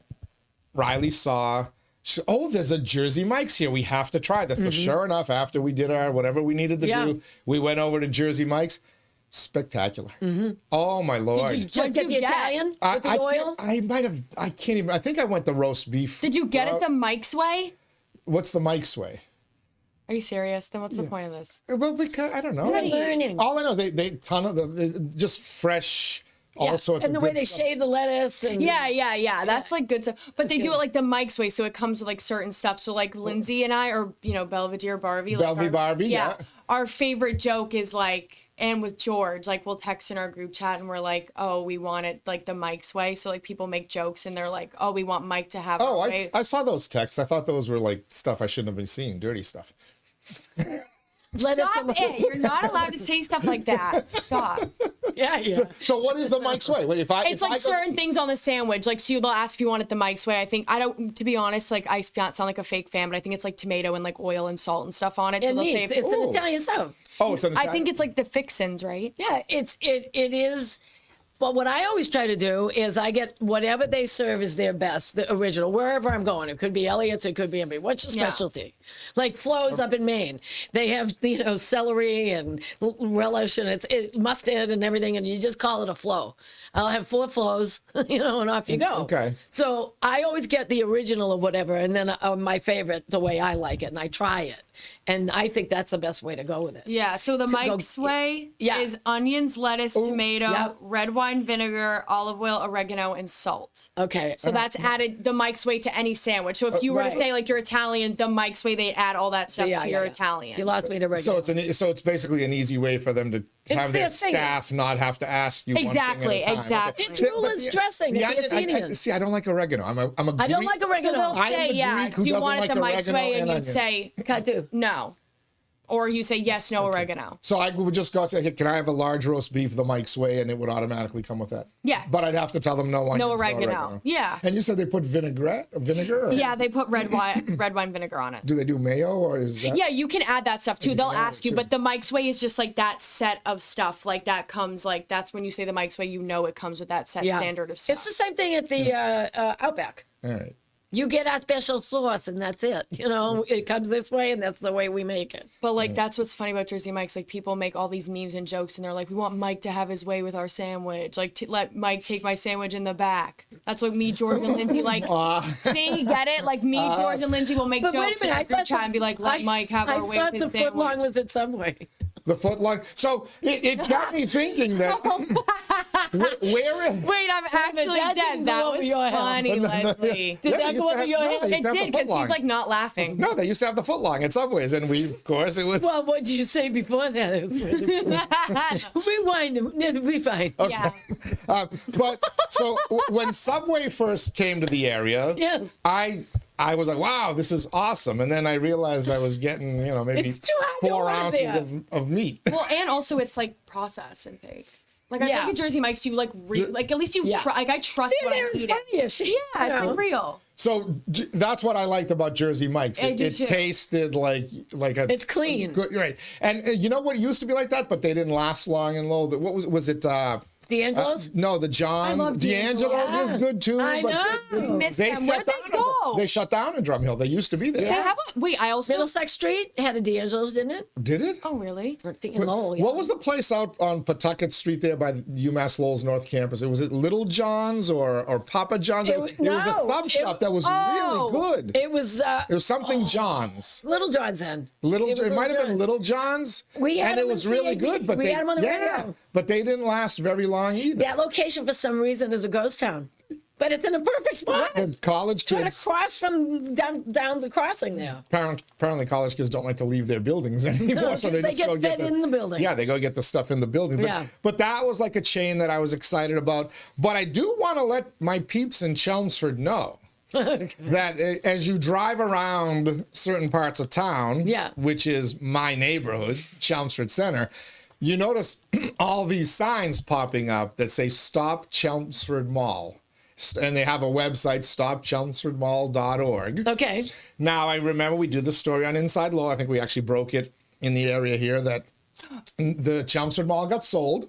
Riley saw, there's a Jersey Mike's here. We have to try this. So sure enough, after we did our whatever we needed to do, we went over to Jersey Mike's. Spectacular. Oh my Lord. Did you just What get did the you get? Italian with the oil? I might have. I can't even. I think I went the roast beef. Did you get it the Mike's way? What's the Mike's way? Are you serious? Then what's the point of this? Well, because I don't know. We're learning. All I know is they ton of just fresh, all sorts and of the way good they stuff. shave the lettuce. And Yeah. That's like good stuff. But they do good. it like the Mike's way, so it comes with like certain stuff. So like Lindsay and I, or Belvedere Barbie. Barbie, yeah. Our favorite joke is like, and with George, like we'll text in our group chat and we're like, oh, we want it like the Mike's way. So like people make jokes and they're like, oh, we want Mike to have. Oh, our way. I saw those texts. I thought those were like stuff I shouldn't have been seeing, dirty stuff. Lettuce Stop it. You're not allowed to say stuff like that. Stop. Yeah. So what is the Mike's way? Wait, It's like certain things on the sandwich. Like, so they'll ask if you want it the Mike's way. I think, to be honest, like, I sound like a fake fan, but I think it's like tomato and like oil and salt and stuff on it. So It they'll say, needs, it's an Italian stuff. Oh, it's an I think it's like the fixins, right? Yeah, it is. But what I always try to do is I get whatever they serve is their best, the original, wherever I'm going. It could be Elliot's, it could be MB. What's your specialty? Like Flo's up in Maine. They have, celery and relish and it's mustard and everything, and you just call it a Flo. I'll have 4 Flo's, and off you go. Okay. So I always get the original or whatever, and then my favorite, the way I like it, and I try it. And I think that's the best way to go with it. Yeah, so the Mike's way is onions, lettuce, tomato, red wine vinegar, olive oil, oregano, and salt. Okay. So that's added the Mike's way to any sandwich. So if you were to say like you're Italian, the Mike's way, they add all that stuff to your Italian. You lost me to oregano. So it's basically an easy way for them to have their staff not have to ask you Exactly, one thing at a time. exactly. It's ruler's dressing. The It's the onion, Athenians. see, I don't like oregano. I'm a Greek. I don't like oregano. I am a Yeah, Greek who do you doesn't want it like the Mike's oregano way? And you'd onions. say Can't do. no. Or you say yes, no oregano. So I would just go say, hey, can I have a large roast beef the Mike's way? And it would automatically come with that. Yeah. But I'd have to tell them no onions, No oregano. Yeah. And you said they put vinegar? Or Yeah, they put red wine vinegar on it. do they do mayo or is that? Yeah, you can add that stuff too. They'll ask you, but the Mike's way is just like that set of stuff. Like that comes like that's when you say the Mike's way, it comes with that set standard of stuff. It's the same thing at the Outback. All right. You get our special sauce, and that's it. It comes this way, and that's the way we make it. But like that's what's funny about Jersey Mike's. Like people make all these memes and jokes, and they're like, "We want Mike to have his way with our sandwich. Like let Mike take my sandwich in the back." That's what me, George, and Lindsay like. See, get it? Like me, George, and Lindsay will make But jokes in our group chat and be like, "Let Mike have our way with his I thought the foot long sandwich." was at Subway. The foot long. So it got me thinking that where Wait, I'm actually that dead. didn't go That over was your head. funny, Leslie. Did Yeah, that they go used to over your have- head? no, they It used to have did the because foot long. he's like not laughing. No, they used to have the foot long at Subways, and of course, it was. Well, what did you say before that? It was rewind. It'll be fine. Yeah. But so when Subway first came to the area, Yes. I was like, wow, this is awesome. And then I realized I was getting, maybe It's too hot to 4 order ounces there. of meat. Well, and also it's like processed and fake. Like I Yeah. think at Jersey Mike's, you like at least you like I trust Yeah, what they're I'm eating. funny-ish. Yeah, it's like real. So that's what I liked about Jersey Mike's. I It, do it too. tasted like a. It's clean. Good, right. And you know what it used to be like that, but they didn't last long and low. What was it? D'Angelo's? No, the John love D'Angelo D'Angelo's. was good too. I but know. Miss They them. Where'd shut they down. go? They shut down in Drum Hill. They used to be there. They have wait, I also Middlesex Street had a D'Angelo's, didn't it? Did it? Oh really? I think in Lowell, yeah. What was the place out on Pawtucket Street there by the UMass Lowell's North Campus? Was it Little John's or Papa John's? It was a no, sub shop that was oh. really good. It was Something John's. Little John's then. It might have been John's. Little John's. We had and it them in was really CAB. good. But We they, had them on the radio. but they didn't last very long either. That location, for some reason, is a ghost town. But it's in a perfect spot. And college Try to kids, cross from down the crossing there. apparently college kids don't like to leave their buildings anymore, No, so they they just get go fed in the building. Yeah, they go get the stuff in the building. But, Yeah. but that was like a chain that I was excited about. But I do want to let my peeps in Chelmsford know that as you drive around certain parts of town, Yeah. which is my neighborhood, Chelmsford Center, you notice all these signs popping up that say "Stop Chelmsford Mall." And they have a website, stopchelmsfordmall.org. Okay. Now, I remember we did the story on Inside Law. I think we actually broke it in the area here that the Chelmsford Mall got sold,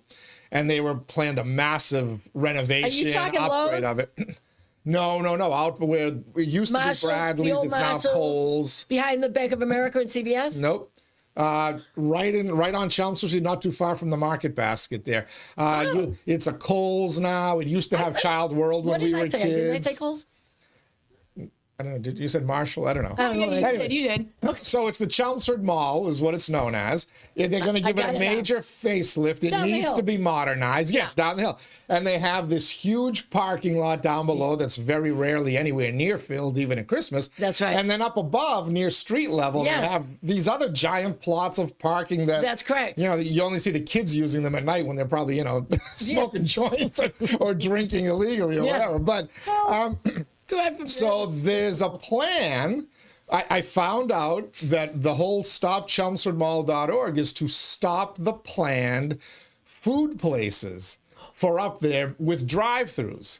and they were planned a massive renovation, talking upgrade Lowe's? of it. No. Out where it used to Marshalls, be Bradley's, the old it's now Marshalls. Kohl's. Behind the Bank of America and CBS? Nope. Right on Chelmsford Street, not too far from the Market Basket there. It's a Kohl's now. It used to have Child World when What we did were I say? kids. Did I say Kohl's? I don't know. Did you said Marshall? I don't know. I don't know. Yeah, you did. So it's the Chelmsford Mall is what it's known as. They're going to give it got a it now. major facelift. It Down the needs hill. to be modernized. Yes, down the hill. And they have this huge parking lot down below that's very rarely anywhere near filled, even at Christmas. That's right. And then up above, near street level, Yeah. they have these other giant plots of parking that... That's correct. You only see the kids using them at night when they're probably, smoking joints or drinking illegally or Yeah. whatever. But... Go ahead. So there's a plan I found out that the whole stopchelmsfordmall.org is to stop the planned food places for up there with drive-throughs.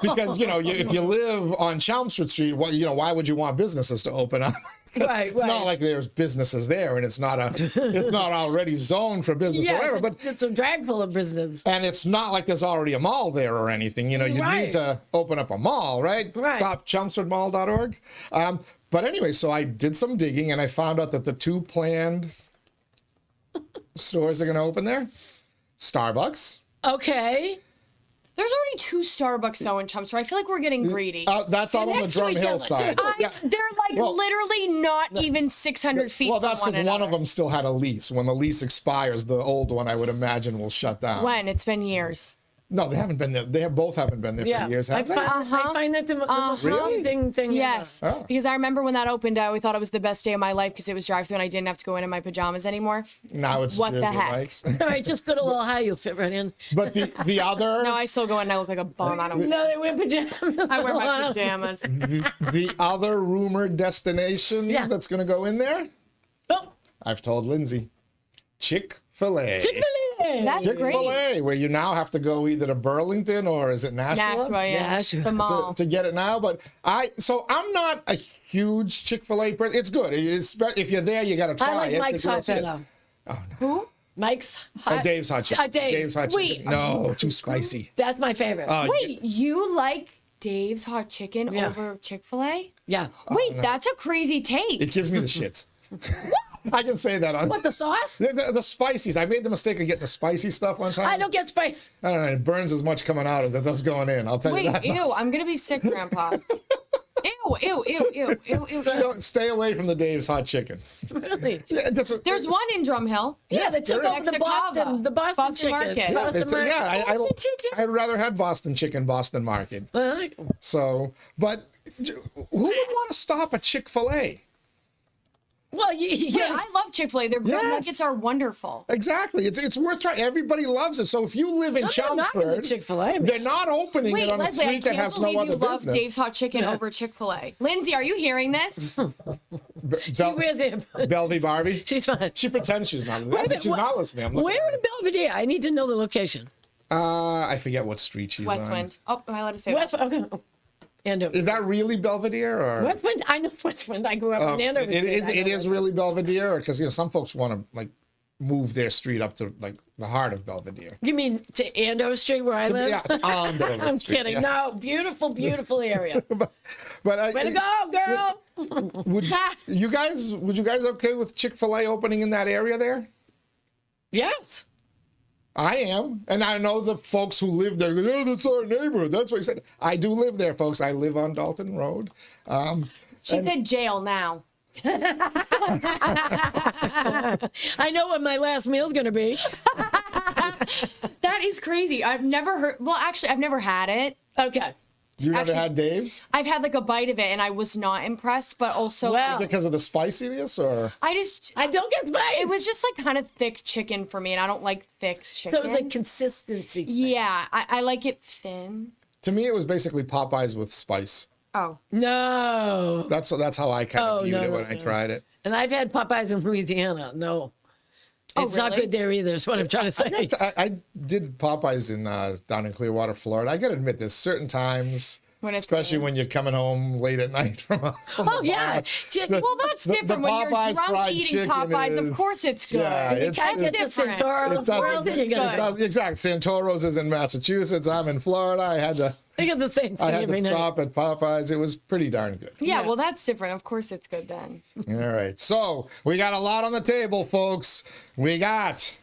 Because, if you live on Chelmsford Street, why would you want businesses to open up? Right, It's not like there's businesses there and it's not already zoned for business or whatever. But it's a drag full of business. and it's not like there's already a mall there or anything. You need to open up a mall, right? Right. Stopchelmsfordmall.org. But anyway, so I did some digging and I found out that the 2 planned stores that are going to open there, Starbucks. Okay. There's already 2 Starbucks though in Chelmsford. I feel like we're getting greedy. That's out on the next to Drum each Hill other, side. too. They're like literally not even 600 feet Well, from that's one because one of another. them still had a lease. When the lease expires, the old one, I would imagine, will shut down. When? It's been years. No, they haven't been there. Both haven't been there for years, I have they? find that the most Really? amazing thing. Yes, Oh. because I remember when that opened, we thought it was the best day of my life because it was drive-through and I didn't have to go in my pajamas anymore. Now it's What the Jersey heck? Mike's. All right, just go to a little high, you'll fit right in. But the other No, I still go in and I look like a bum. I don't. No, they wear pajamas. I wear my pajamas. the other rumored destination that's going to go in there, Oh, I've told Lindsay, Chick-fil-A. Chick-fil-A. That's great. Chick-fil-A, where you now have to go either to Burlington or is it Nashville? Nashville, yeah. Nashville. The mall. To get it now, but I'm not a huge Chick-fil-A person. It's good. If you're there, you got to try I like it. Mike's hot better. Who? Mike's Oh, hot. Dave's hot chicken. Dave's. Hot Wait. chicken. No, too spicy. That's my favorite. Wait, you like Dave's hot chicken Yeah. over Chick-fil-A? Yeah. Wait, that's a crazy take. It gives me the shits. I can say that on What, the sauce? the spices. I made the mistake of getting the spicy stuff one time. I don't get spice. I don't know. It burns as much coming out as it does going in. I'll tell you Wait, that. ew, I'm gonna be sick, Grandpa. Ew. So don't stay away from the Dave's hot chicken. Really? Yeah, There's one in Drumhill. Yeah, they took there over is. the Next to Boston Boston chicken. Market. Yeah, Boston Market. I'd rather had Boston chicken, Boston Market. I like 'em. So, but who would want to stop at Chick-fil-A? Well, Wait, I love Chick-fil-A. Their grilled Yes. nuggets are wonderful. Exactly. It's worth trying. Everybody loves it. So if you live in I'm not knocking the Chelmsford, Chick-fil-A. they're not opening Wait, it on a Leslie, I street that can't has no believe other you love business. Dave's hot chicken over Chick-fil-A. Lindsay, are you hearing this? She wears it. Belvy Barbie. She's fine. She pretends she's not. Wait a minute, She's not listening. I'm looking Where at in Belvedere? I need to know the location. her. I forget what street she's on. Westwind. Oh, am I allowed to say West. that? Okay. Andover. Is that really Belvedere or? Westwind? I know Westwind. I grew up in Andover. It is really Belvedere because some folks want to like move their street up to like the heart of Belvedere. You mean to Andover Street where I live? Yeah, it's on Dover I'm Street, kidding. yeah. No, beautiful area. But Way to go, girl. would you guys okay with Chick-fil-A opening in that area there? Yes. I am, and I know the folks who live there. Oh, that's our neighborhood. That's what he said. I do live there, folks. I live on Dalton Road. She's in jail now. I know what my last meal's going to be. That is crazy. I've never heard. Well, actually, I've never had it. Okay. You never Actually- had Dave's? I've had like a bite of it, and I was not impressed. But also, Wow. Because of the spiciness, or I don't get spice. it was just like kind of thick chicken for me, and I don't like thick chicken. So it was like consistency. yeah, I like it thin. to me, it was basically Popeyes with spice. Oh, No. That's how I kind of Oh, viewed no, it no, when I no. tried it. And I've had Popeyes in Louisiana. No. It's not really? good there either, is what I'm trying to say. I did Popeyes in down in Clearwater, Florida. I got to admit, there's certain times, When it's especially good. when you're coming home late at night from a Oh, yeah. well, that's different. When you're Popeyes drunk fried eating chicken Popeyes, is- of course it's good. Yeah, it's- I get the different. Santoro. It doesn't- Where else are you it gonna does- exactly. Santoro's is in Massachusetts. I'm in Florida. I had to They get the same thing every to night. stop at Popeyes. It was pretty darn good. Yeah, Yeah. well, that's different. Of course it's good then. All right. So we got a lot on the table, folks. We got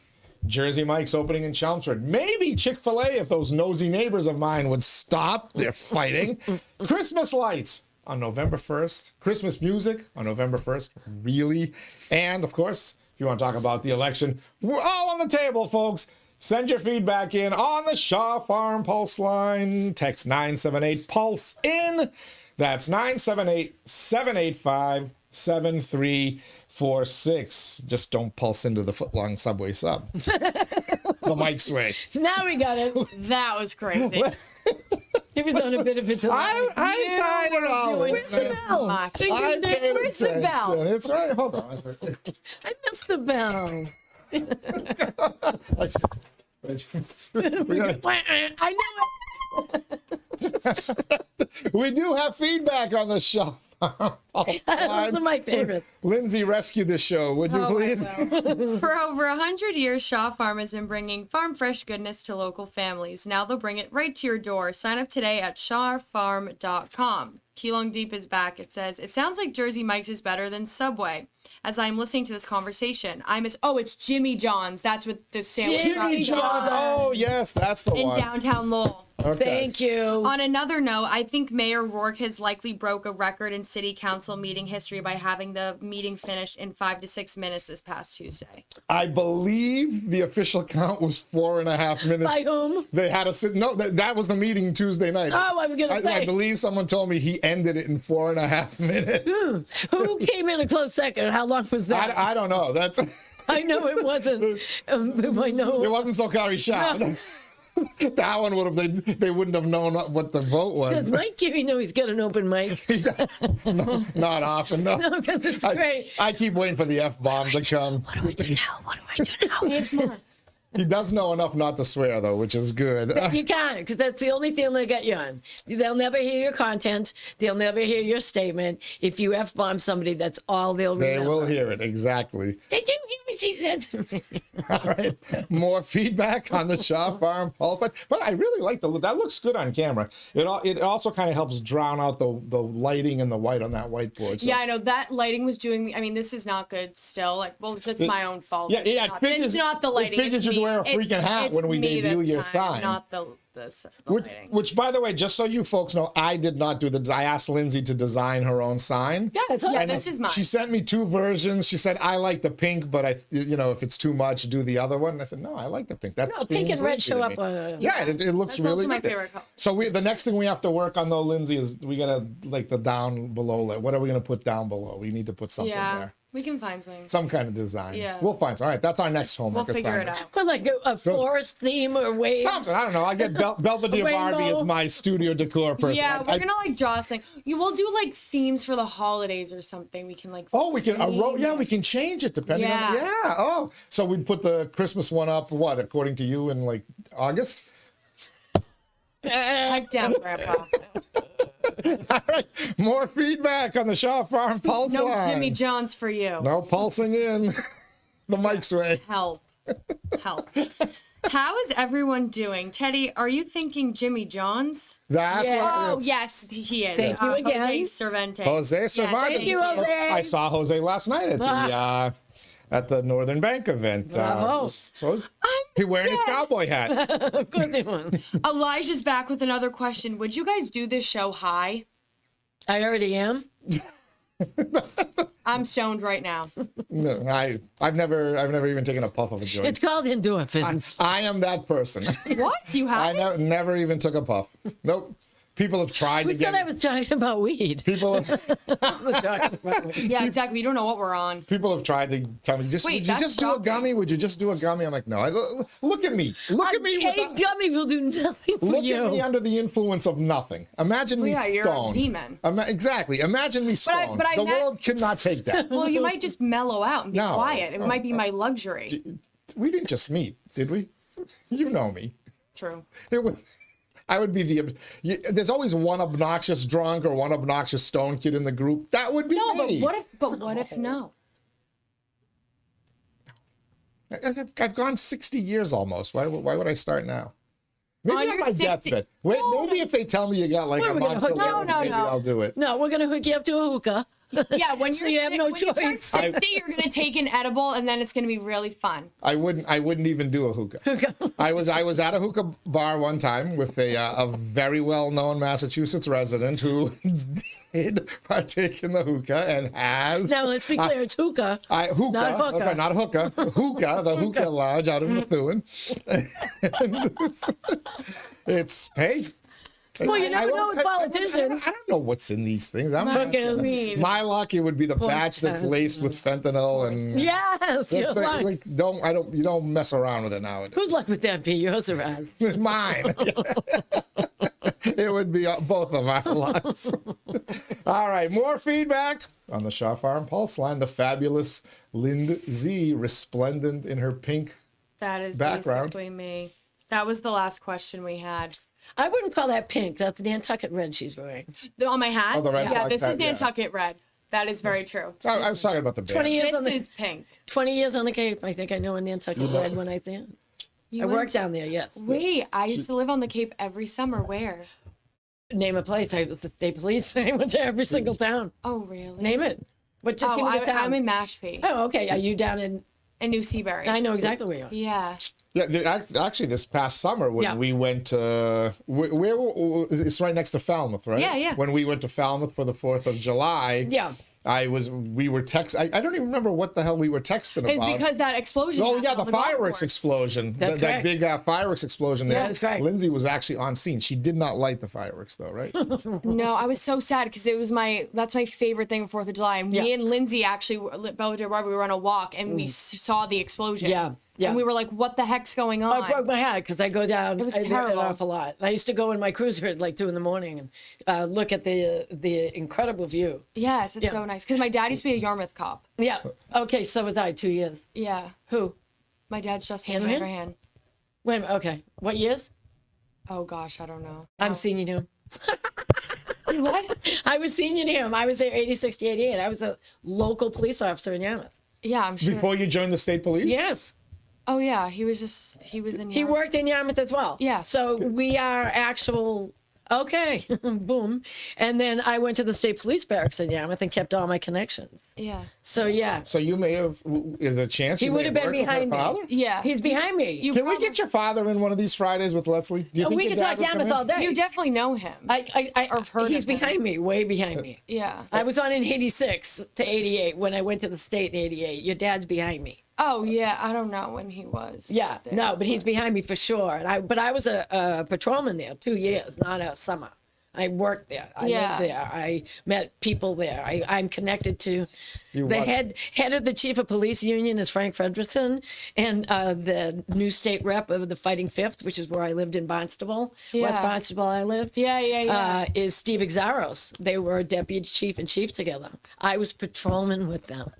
Jersey Mike's opening in Chelmsford. Maybe Chick-fil-A if those nosy neighbors of mine would stop their fighting. Christmas lights on November 1st. Christmas music on November 1st. Really? And, of course, if you want to talk about the election, we're all on the table, folks. Send your feedback in on the Shaw Farm Pulse line. Text 978-PULSE-IN. That's 978-785-7346. Just don't pulse into the footlong Subway sub. The Mike's way. Now we got it. That was crazy. He was on a bit of a delay. I died it all. Where's the bell? Much. Where's the bell? It's right. Hold on. I missed the bell. I knew it. We do have feedback on the show. Those are my favorites. Lindsay, rescue this show, would you please? For over 100 years, Shaw Farm has been bringing farm fresh goodness to local families. Now they'll bring it right to your door. Sign up today at shawfarm.com. Keelong Deep is back. It says, it sounds like Jersey Mike's is better than Subway. As I'm listening to this conversation, it's Jimmy John's. That's what the sandwich Jimmy John's. Oh, yes, that's the in one. downtown Lowell. Okay. Thank you. On another note, I think Mayor Rourke has likely broke a record in city council meeting history by having the meeting finished in 5 to 6 minutes this past Tuesday. I believe the official count was 4.5 minutes. By whom? They had a sit. No, that was the meeting Tuesday night. Oh, I was gonna say. I believe someone told me he ended it in 4.5 minutes. Who came in a close second? How long was that? I don't know. That's. I know it wasn't. I know. It wasn't 𝐃𝐚𝐢𝐥𝐲 𝐏𝐿. No. That one would have. They wouldn't have known what the vote Does was. Mike Geary know he's got an open mic? No, not often. No. No, because it's great. I keep waiting for the F-bomb to come. What do I do now? What do I do now? It's more. He does know enough not to swear, though, which is good. You can't, because that's the only thing they'll get you on. They'll never hear your content. They'll never hear your statement. If you F-bomb somebody, that's all they'll They remember. will hear it, exactly. Did you hear what she said to me? All right. More feedback on the Shaw Farm pulse. But I really like that looks good on camera. It also kind of helps drown out the lighting and the white on that whiteboard. So. Yeah, I know that lighting was doing me. I mean, this is not good still. It's my own fault. Yeah, It's not the lighting. It figures it's you'd me. wear a freaking hat It's when we me debut this your time, sign. Not the lighting. Which, by the way, just so you folks know, I did not do I asked Lindsay to design her own sign. Yeah, it's all Yeah, right. this is mine. She sent me 2 versions. She said, I like the pink, but if it's too much, do the other one. And I said, no, I like the pink. That's No, pink and red show up on a... Yeah, it looks That's really also my good. favorite color. So the next thing we have to work on, though, Lindsay, is we got to, the down below. What are we going to put down below? We need to put something Yeah, there. we can find something. Some kind of design. Yeah. We'll find some. All right, that's our next homework We'll figure it assignment. out. But like a forest theme or waves. Something, I don't know. I get Belvedere Barbie Rainbow. as my studio decor person. Yeah, we're I- gonna draw something. We'll do themes for the holidays or something. We can Oh, we can. We can change it depending on. Yeah. Yeah. Oh, so we'd put the Christmas one up. What, according to you, in August? Pipe down, Grandpa. All right. More feedback on the Shaw Farm pulse No line. Jimmy John's for you. No pulsing in the Mike's way. Help. How is everyone doing? Teddy, are you thinking Jimmy John's? That's Yeah. what Oh, it is. yes, he is. Thank you again. Jose Cervantes. Jose Cervantes. Thank you, Jose. I saw Jose last night at the Northern Bank event. Bravo. He wearing his cowboy hat. Of course they won't. Elijah's back with another question. Would you guys do this show high? I already am. I'm stoned right now. No, I've never even taken a puff of a joint. It's called endorphins. I am that person. What? You I have? never even took a puff. Nope. People have tried We to said get. I was talking about weed. People have, We're talking about weed. Yeah, exactly. You don't know what we're on. people have tried to tell me, Wait, would you that's just do a shocking. gummy? Would you just do a gummy? I'm like, no. Look at me. Look at me. A gummy will do nothing for Look you. at me under the influence of nothing. Imagine me yeah, you're a stoned. demon. Exactly. Imagine me But I- stoned. but I The met- world cannot take that. Well, you might just mellow out and be No. quiet. It might be my luxury. We didn't just meet, did we? You know me. True. It would. I would be there's always one obnoxious drunk or one obnoxious stone kid in the group. That would be No, but me. what if no? I've gone 60 years almost. Why would I start now? Maybe On on your my 60 deathbed. Wait, maybe if they tell me you got What a are we gonna month to hook you live, up? No, maybe no. I'll do it. No, we're going to hook you up to a hookah. Yeah, when So you're you have no when you turn choice. 60, you're gonna take an edible, and then it's gonna be really fun. I wouldn't even do a hookah. I was at a hookah bar one time with a very well-known Massachusetts resident who did partake in the hookah and has. Now, let's be clear. It's hookah. Hookah, Not hookah. that's right, not hookah. Hookah, the hookah lodge out in Methuen. It's hey, Well, you I never don't- know with I politicians. don't know what's in these things. Cookies. My luck, it would be the batch that's laced with fentanyl and. Yes, That's your luck. you don't mess around with it nowadays. Whose luck would that be? Yours or ours? Mine. It would be both of our lives. All right, more feedback on the Shaw Farm Pulse line. The fabulous Lindsay, resplendent in her pink. That is Background. basically me. That was the last question we had. I wouldn't call that pink. That's Nantucket red she's wearing. On my hat? Oh, the Red yeah, Sox this hat, is yeah. Nantucket red. That is very true. I was talking about the band. 20 years This on the is pink. 20 years on the Cape. I think I know a Nantucket red when I see it. You I went worked down there. Yes. Wait, I used to live on the Cape every summer. Where? Name a place. I was the state police. I went to every single town. Oh, really? Name it. What? Just give me the town. I'm in Mashpee. Oh, okay. Are you down in? In New Seabury. I know exactly where you are. Yeah. Yeah, actually, this past summer when Yeah. we went to where it's right next to Falmouth, right? Yeah, yeah. When we went to Falmouth for the 4th of July, Yeah. we were text. I don't even remember what the hell we were texting It's about. because that explosion. Oh yeah, happened the on golf fireworks course. explosion. That's That correct. big fireworks explosion there. Yeah, that's correct. Lindsay was actually on scene. She did not light the fireworks though, right? No, I was so sad because it was that's my favorite thing of 4th of July. And Yeah. me and Lindsay actually, Belvedere Bar, we were on a walk and we saw the explosion. Yeah, yeah. And we were like, what the heck's going on? I broke my head because I go down. It was I did terrible. an awful lot. I used to go in my cruiser at like 2 a.m. and look at the incredible view. Yes, it's Yeah. so nice. Because my dad used to be a Yarmouth cop. Yeah. Okay. So was I 2 years. Yeah. Who? My dad's Justin Hand in hand? Hanrahan. Wait a minute. Okay. What years? Oh, gosh, I don't know. I'm senior to him. What? I was senior to him. I was there 86 to 88. I was a local police officer in Yarmouth. Yeah, I'm sure. Before you joined the state police? Yes. Oh, yeah, he was in He Yarmouth. worked in Yarmouth as well. Yeah. So we are actual. Okay, boom. And then I went to the state police barracks in Yarmouth and kept all my connections. Yeah. So yeah, So you may have. Is there a chance he you would may have been worked with her behind me. father? Yeah. He's behind me. Can we get your father in one of these Fridays with Leslie? Do you think we your can dad talk would come Yarmouth in? all day. You definitely know him. I've heard he's of him. behind me, way behind me. Yeah. I was on in 86 to 88 when I went to the state in 88. Your dad's behind me. Oh, yeah, I don't know when he was. Yeah, there. no, but he's behind me for sure. And I was a patrolman there 2 years, not a summer. I worked there. I Yeah. lived there. I met people there. I'm connected to You the what? head of the chief of police union is Frank Frederickson, and the new state rep of the Fighting Fifth, which is where I lived in Barnstable, West Yeah. Barnstable. I lived. Yeah. Is Steve 𝐥𝐲. They were deputy chief and chief together. I was patrolman with them.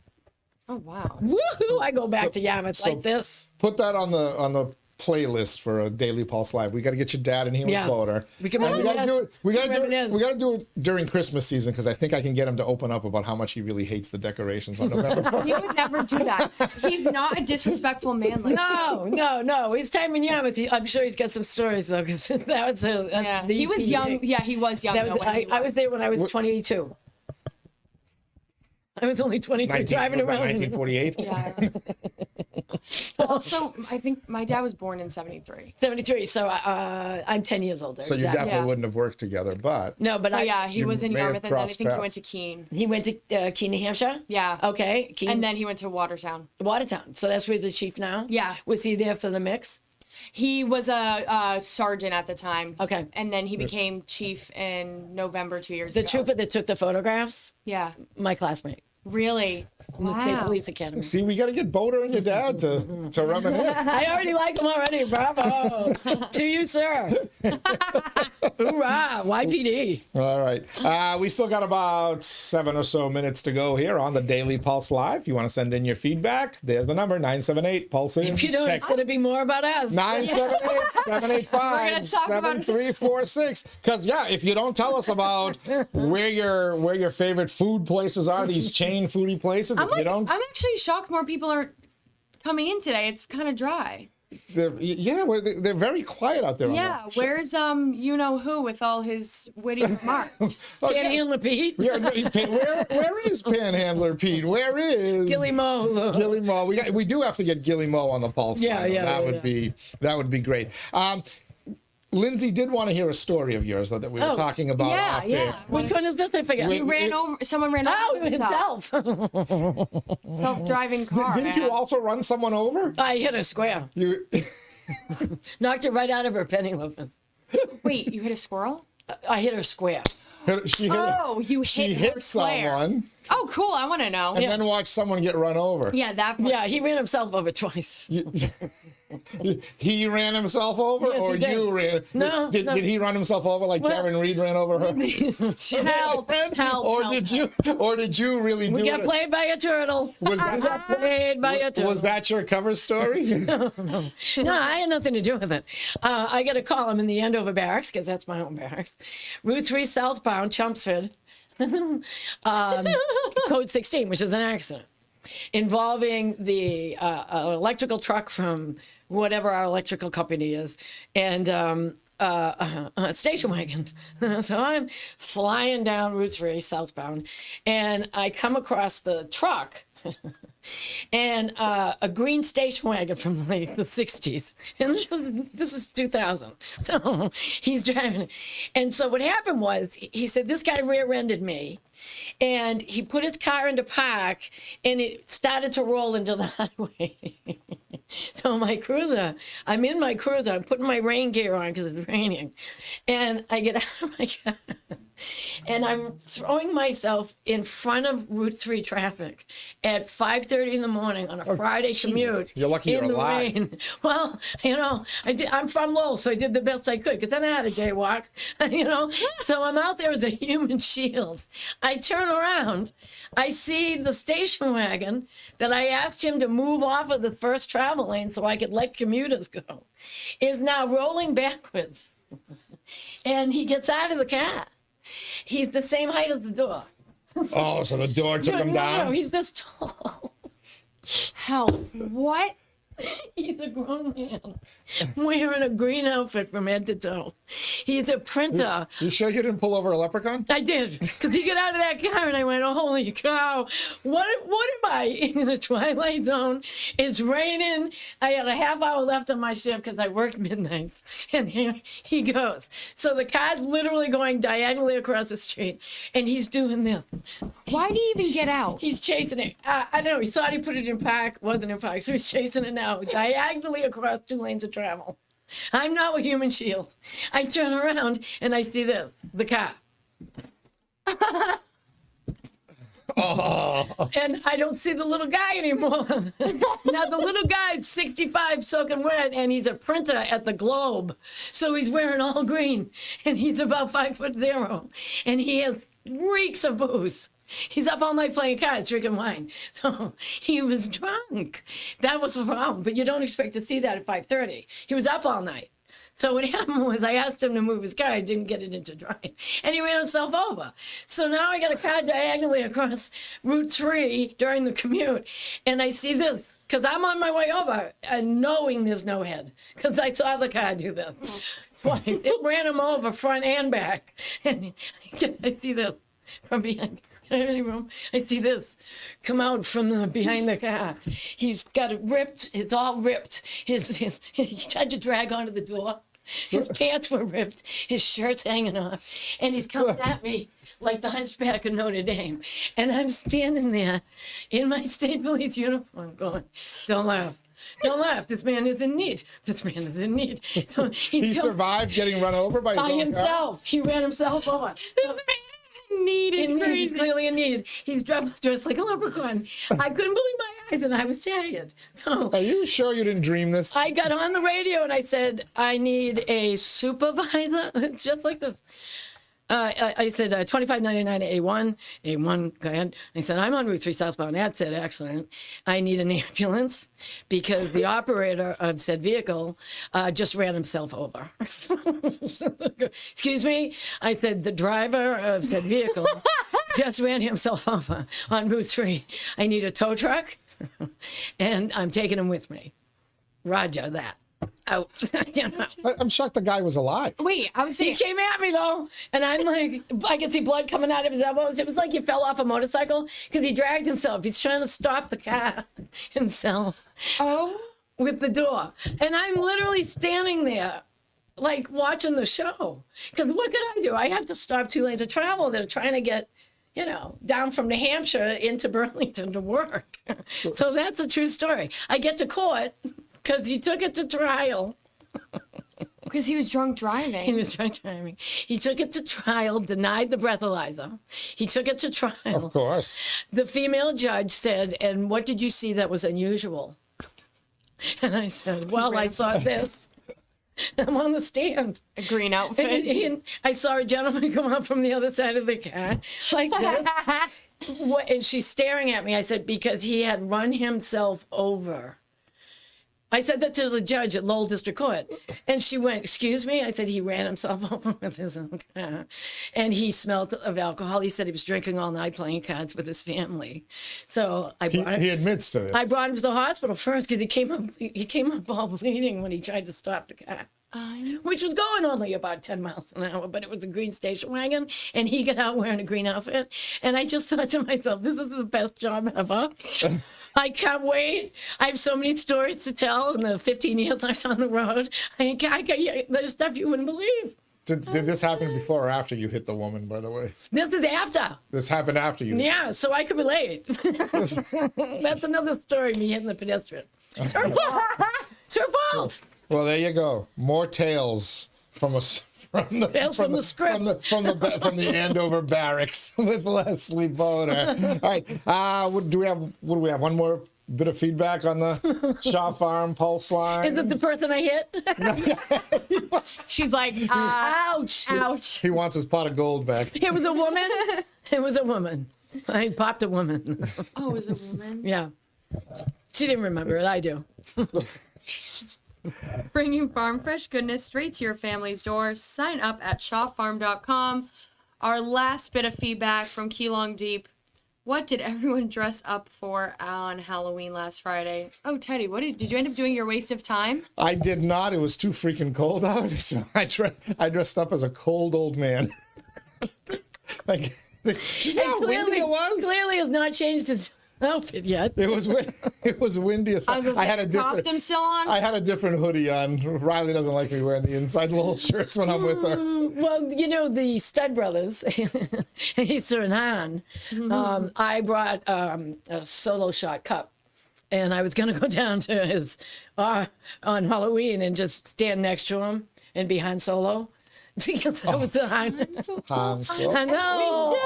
Oh, wow. Woohoo! I go back to Yarmouth so- like this. Put that on the playlist for a Daily Pulse Live. We got to get your dad in here Yeah. with Bodor. We can And we got to do it. We got to do it. reminisce. We got to do it during Christmas season because I think I can get him to open up about how much he really hates the decorations on November 1st. He would never do that. He's not a disrespectful man like that. No. His time in Yarmouth, I'm sure he's got some stories though, because that was Yeah. He was young. Yeah, he was young. That though, was, when he I was there when I was 22. I was only 22 driving was that around. 1948. Yeah. Also, I think my dad was born in 73. 73. So I'm 10 years older. So you exactly. definitely Yeah. wouldn't have worked together, but No, but Oh, I. yeah, he You was in may have Yarmouth, and then I crossed think he paths. went to Keene. He went to 𝐾𝐚𝐢, New Hampshire. Yeah. Okay. Keene, And then he went to Watertown. Watertown. So that's where the chief now. Yeah. Was he there for the mix? He was a sergeant at the time. Okay. And then he became chief in November 2 years The ago. trooper that took the photographs, Yeah. my classmate Really? in the State Wow. Police Academy. see, we got to get Bodor and your dad to reminisce. I already like him already. Bravo. To you, sir. Hoorah. YPD. All right. We still got about 7 or so minutes to go here on the Daily Pulse Live. If you want to send in your feedback, there's the number 978 Pulse in. If you don't, it's going to be more about us. 978-785-7346. Because if you don't tell us about where your favorite food places are, these chain foodie places, if you don't, I'm actually shocked more people aren't coming in today. It's kind of dry. they're very quiet out there. on Yeah. the- Where's you know who with all his witty remarks? Oh, yeah. Panhandler Pete. Yeah, no, where is Panhandler Pete? Where is Gilly Mo. Gilly Mo? We do have to get Gilly Mo on the pulse. Yeah, line, though. yeah, That would be great. Lindsay did want to hear a story of yours though, that we were talking about. yeah, off yeah. air. Which one is this? I forgot. He ran over. Someone ran Oh, over himself. himself. Self-driving car. Didn't you also run someone over? I hit her square. You Knocked her right out of her penny loafers. Wait, you hit a squirrel? I hit her square. She hit, Oh, you she hit her hit square. someone Oh, cool. I want to know. and then watched someone get run over. Yeah, that. Yeah, he ran himself over twice. He ran himself over, Yes, or he did. you ran? No, Did he run himself over like Well- Karen Reed ran over her? Help, help, Or help, did you? Or did you really do We got it? played by a turtle. Was We got played by a turtle. Was that your cover story? No, I had nothing to do with it. I got a call. I'm in the Andover barracks because that's my home barracks. Route 3 southbound, Chelmsford, code 16, which is an accident involving the electrical truck from whatever our electrical company is, and a station wagon. So I'm flying down Route 3 southbound, and I come across the truck. And a green station wagon from like the 60s. And this is 2000. So he's driving it. And so what happened was, he said, this guy rear-ended me. And he put his car into park, and it started to roll into the highway. So my cruiser, I'm in my cruiser, I'm putting my rain gear on because it's raining. And I get out of my car. And I'm throwing myself in front of Route 3 traffic at 5:30 in the morning on a Friday commute. You're lucky in you're the alive. rain. Well, I'm from Lowell, so I did the best I could because I know how to jaywalk, So I'm out there as a human shield. I turn around, I see the station wagon that I asked him to move off of the first travel lane so I could let commuters go, is now rolling backwards. And he gets out of the car. He's the same height as the door. Oh, so the door took him down? No, he's this tall. Help. What? He's a grown man wearing a green outfit from head to toe. He's a printer. You sure you didn't pull over a leprechaun? I did, because he got out of that car and I went, oh, holy cow, what am I, in the twilight zone? It's raining. I had a half hour left on my shift because I worked midnights. And here he goes. So the car's literally going diagonally across the street, and he's doing this. Why do you even get out? He's chasing it. I don't know. He thought he put it in park, wasn't in park, so he's chasing it now, diagonally across 2 lanes of travel. I'm now a human shield. I turn around and I see this, the car. Oh. And I don't see the little guy anymore. Now the little guy's 65 soaking wet, and he's a printer at the Globe. So he's wearing all green, and he's about 5'0", and he has reeks of booze. He's up all night playing cards, drinking wine. So he was drunk. That was the problem. But you don't expect to see that at 5:30. He was up all night. So what happened was I asked him to move his car. I didn't get it into drive. And he ran himself over. So now I got a car diagonally across Route 3 during the commute. And I see this, because I'm on my way over and knowing there's no head, because I saw the car do this twice. It ran him over front and back. And I see this from behind. Can I have any room? I see this come out from behind the car. He's got it ripped. It's all ripped. He tried to drag onto the door. His pants were ripped. His shirt's hanging off. And he's coming at me like the Hunchback of Notre Dame. And I'm standing there in my state police uniform going, don't laugh. Don't laugh. This man is in need. This man is in need. So He survived getting run over by his own car? himself. He ran himself over. This man is in need. Is He's crazy. clearly in need. He's dressed like a leprechaun. I couldn't believe my eyes, and I was tired. So Are you sure you didn't dream this? I got on the radio and I said, I need a supervisor. It's just like this. I said, 2599 A1. A1, go ahead. I said, I'm on Route 3 southbound at said accident. I need an ambulance because the operator of said vehicle just ran himself over. Excuse me? I said, the driver of said vehicle just ran himself over on Route 3. I need a tow truck and I'm taking him with me. Roger that. Out. I'm shocked the guy was alive. Wait, I was He saying. came at me though, and I'm like, I could see blood coming out of his elbows. It was like he fell off a motorcycle because he dragged himself. He's trying to stop the car himself Oh. with the door. And I'm literally standing there, like watching the show. Because what could I do? I have to stop 2 lanes of travel that are trying to get, down from New Hampshire into Burlington to work. So that's a true story. I get to court because he took it to trial. Because he was drunk driving. He was drunk driving. He took it to trial, denied the breathalyzer. He took it to trial. Of course. The female judge said, and what did you see that was unusual? And I said, well, I saw this. I'm on the stand. A green outfit. And I saw a gentleman come up from the other side of the car like this. And she's staring at me. I said, because he had run himself over. I said that to the judge at Lowell District Court. And she went, excuse me? I said, he ran himself over with his own car. And he smelled of alcohol. He said he was drinking all night, playing cards with his family. So I brought him. He admits to this. I brought him to the hospital first because he came up all bleeding when he tried to stop the car. Which was going only about 10 miles an hour, but it was a green station wagon, and he got out wearing a green outfit. And I just thought to myself, this is the best job ever. I can't wait. I have so many stories to tell in the 15 years I was on the road. There's stuff you wouldn't believe. Did this happen before or after you hit the woman, by the way? This is after. This happened after you. Yeah, so I could relate. That's another story, me hitting the pedestrian. It's her fault. It's her fault. Well, there you go. More tales from the script. from the Andover barracks with Leslie Bodor. All right. What do we have? One more bit of feedback on the Shaw Farm Pulse line. Is it the person I hit? She's like, ouch. ouch. He wants his pot of gold back. It was a woman. It was a woman. I popped a woman. Oh, it was a woman. Yeah. She didn't remember it. I do. Bringing farm fresh goodness straight to your family's door. Sign up at shawfarm.com. Our last bit of feedback from Keelong Deep. What did everyone dress up for on Halloween last Friday? Oh, Teddy, did you end up doing your waste of time? I did not. It was too freaking cold out, so I dressed up as a cold old man. Like, you know how windy it was? Clearly has not changed his outfit yet. It was windy. I had a different costume still on. I had a different hoodie on. Riley doesn't like me wearing the inside little shirts when I'm with her. Well, you know, the Stud Brothers, Asa and Han, I brought a solo shot cup. And I was going to go down to his on Halloween and just stand next to him and be Han Solo. Because that was the Han Solo. I know.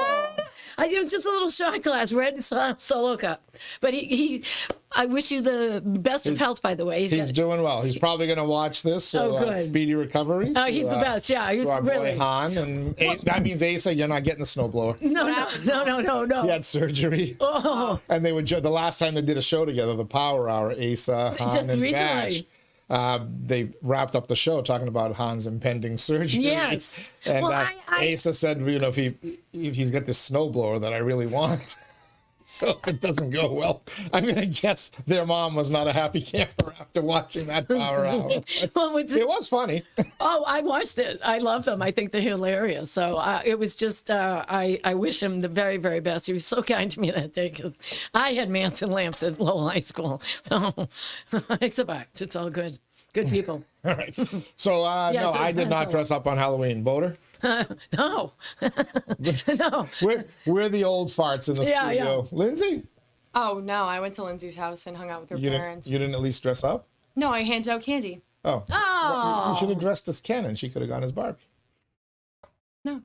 It was just a little shot glass, red solo cup. But I wish you the best of health, by the way. He's doing well. He's probably going to watch this. So, good. Speedy recovery. Oh, he's the best. Yeah, he's our really. boy Han. And that means Asa, you're not getting the snowblower. No. He had surgery. Oh. And they would the last time they did a show together, the Power Hour, Asa, Han, Just and recently. Bash. They wrapped up the show talking about Han's impending surgery. Yes. And Well, Asa said, you know, if he's got this snowblower that I really want. So if it doesn't go well, I mean, I guess their mom was not a happy camper after watching that Power Hour. Well, It was funny. Oh, I watched it. I love them. I think they're hilarious. So it was just, I wish him the very, very best. He was so kind to me that day because I had Manson lamps at Lowell High School. So I survived. It's all good. Good people. All right. So, no, I did not dress up on Halloween. Bodor? No. No. We're the old farts in the Yeah, studio. Lindsay? Oh, no. I went to Lindsay's house and hung out with her parents. You didn't at least dress up? No, I handed out candy. Oh. Oh. You should have dressed as Ken and she could have gone as Barbie. No.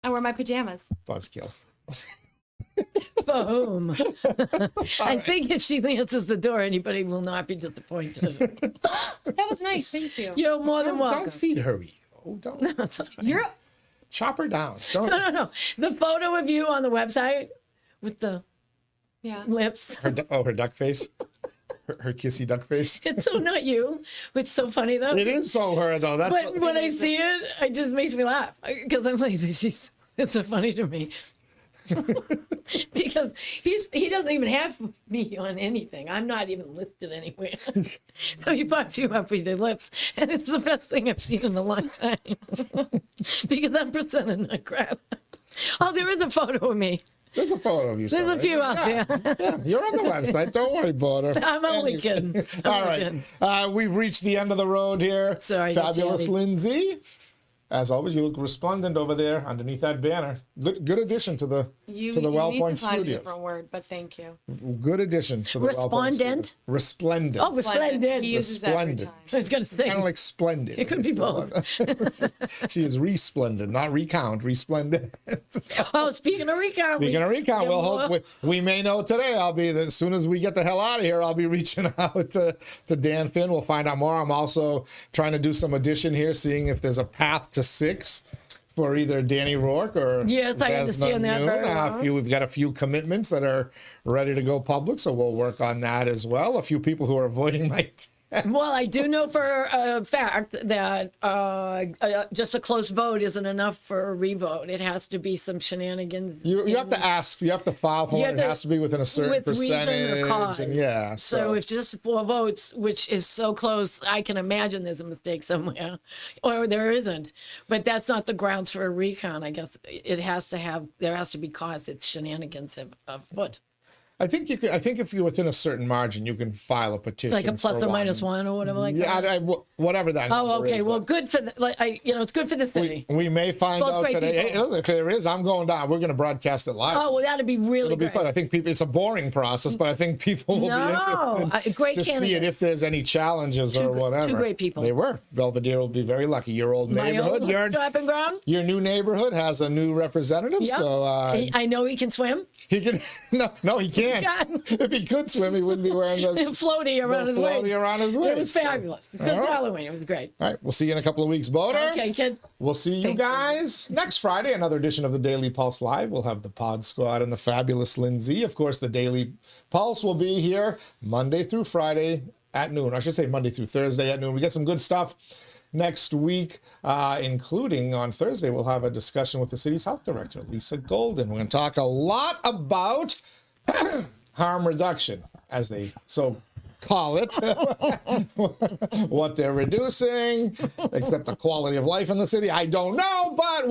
I wear my pajamas. Buzzkill. Boom. I think if she answers the door, anybody will not be disappointed. That was nice. Thank you. You're more than welcome. Don't feed her ego. Don't That's all right. You're... chop her down. Don't. No. The photo of you on the website with the Yeah. lips. Her duck face. Her kissy duck face. It's so not you. It's so funny though. It is so her though. That's But when I see it, it just makes me laugh because I'm like, it's so funny to me. Because he doesn't even have me on anything. I'm not even listed anywhere. So he popped you up with your lips, and it's the best thing I've seen in a long time. Because I'm persona non grata. Oh, there is a photo of me. There's a photo of you. There's a few out there. Yeah, you're on the website. Don't worry, Bodor. I'm only kidding. All right. We've reached the end of the road here. Sorry, Fabulous Daddy. Lindsay. As always, you look resplendent over there underneath that banner. Good addition to the You Well need Point to find a Studios. different word, but thank you. Good addition to the Well Point Respondent? Studios. Resplendent. Oh, resplendent. He uses that every Resplendent. time. I was going to say. Kind of like splendid. It could be both. She is resplendent, not recount, resplendent. Oh, speaking of recount. Speaking of recount, we'll hope we may know today. As soon as we get the hell out of here, I'll be reaching out to Dan Finn. We'll find out more. I'm also trying to do some addition here, seeing if there's a path to 6 for either Danny Rourke or Yes, I understand that very well. We've got a few commitments that are ready to go public, so we'll work on that as well. A few people who are avoiding my Well, I do know for a fact that just a close vote isn't enough for a revote. It has to be some shenanigans. You have to ask. You have to file for You one. have It to- has to be within a certain with reason or percentage. cause. And yeah. So if just 4 votes, which is so close, I can imagine there's a mistake somewhere, or there isn't. But that's not the grounds for a recount. I guess there has to be cause. It's shenanigans afoot. I think you can. I think if you're within a certain margin, you can file a petition. Like a plus for or minus one. 1 or whatever like Yeah, that. whatever that. Oh, number okay. is, Well, but good for it's good for the city. we may find Both out great today. Hey, people. look, if there is, I'm going down. We're going to broadcast it live. Oh, well, that'd be really It'll be great. fun. I think it's a boring process, but I think people will No, be interested great to see it candidates. if there's any challenges or whatever. two great people. They were. Belvedere will be very lucky. Your old My neighborhood, old stopping ground. your new neighborhood has a new representative. Yeah. So I know he can swim. he can. No, he can't. can. If he could swim, he wouldn't be wearing the Floaty around his waist. floaty around his It waist. was fabulous. It was All right. Halloween. It was great. All right, we'll see you in a couple of weeks, Bodor. Okay, kid. We'll see you Thank you. guys next Friday, another edition of the Daily Pulse Live. We'll have the Pod Squad and the fabulous Lindsay. Of course, the Daily Pulse will be here Monday through Friday at noon. I should say Monday through Thursday at noon. We get some good stuff next week, including on Thursday, we'll have a discussion with the city's health director, Lisa Golden. We're going to talk a lot about harm reduction, as they so call it, what they're reducing, except the quality of life in the city. I don't know, but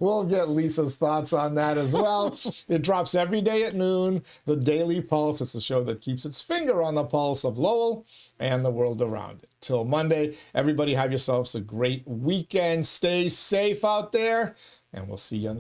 we'll get Lisa's thoughts on that as well. It drops every day at noon. The Daily Pulse. It's the show that keeps its finger on the pulse of Lowell and the world around it. Till Monday, everybody have yourselves a great weekend. Stay safe out there, and we'll see you on the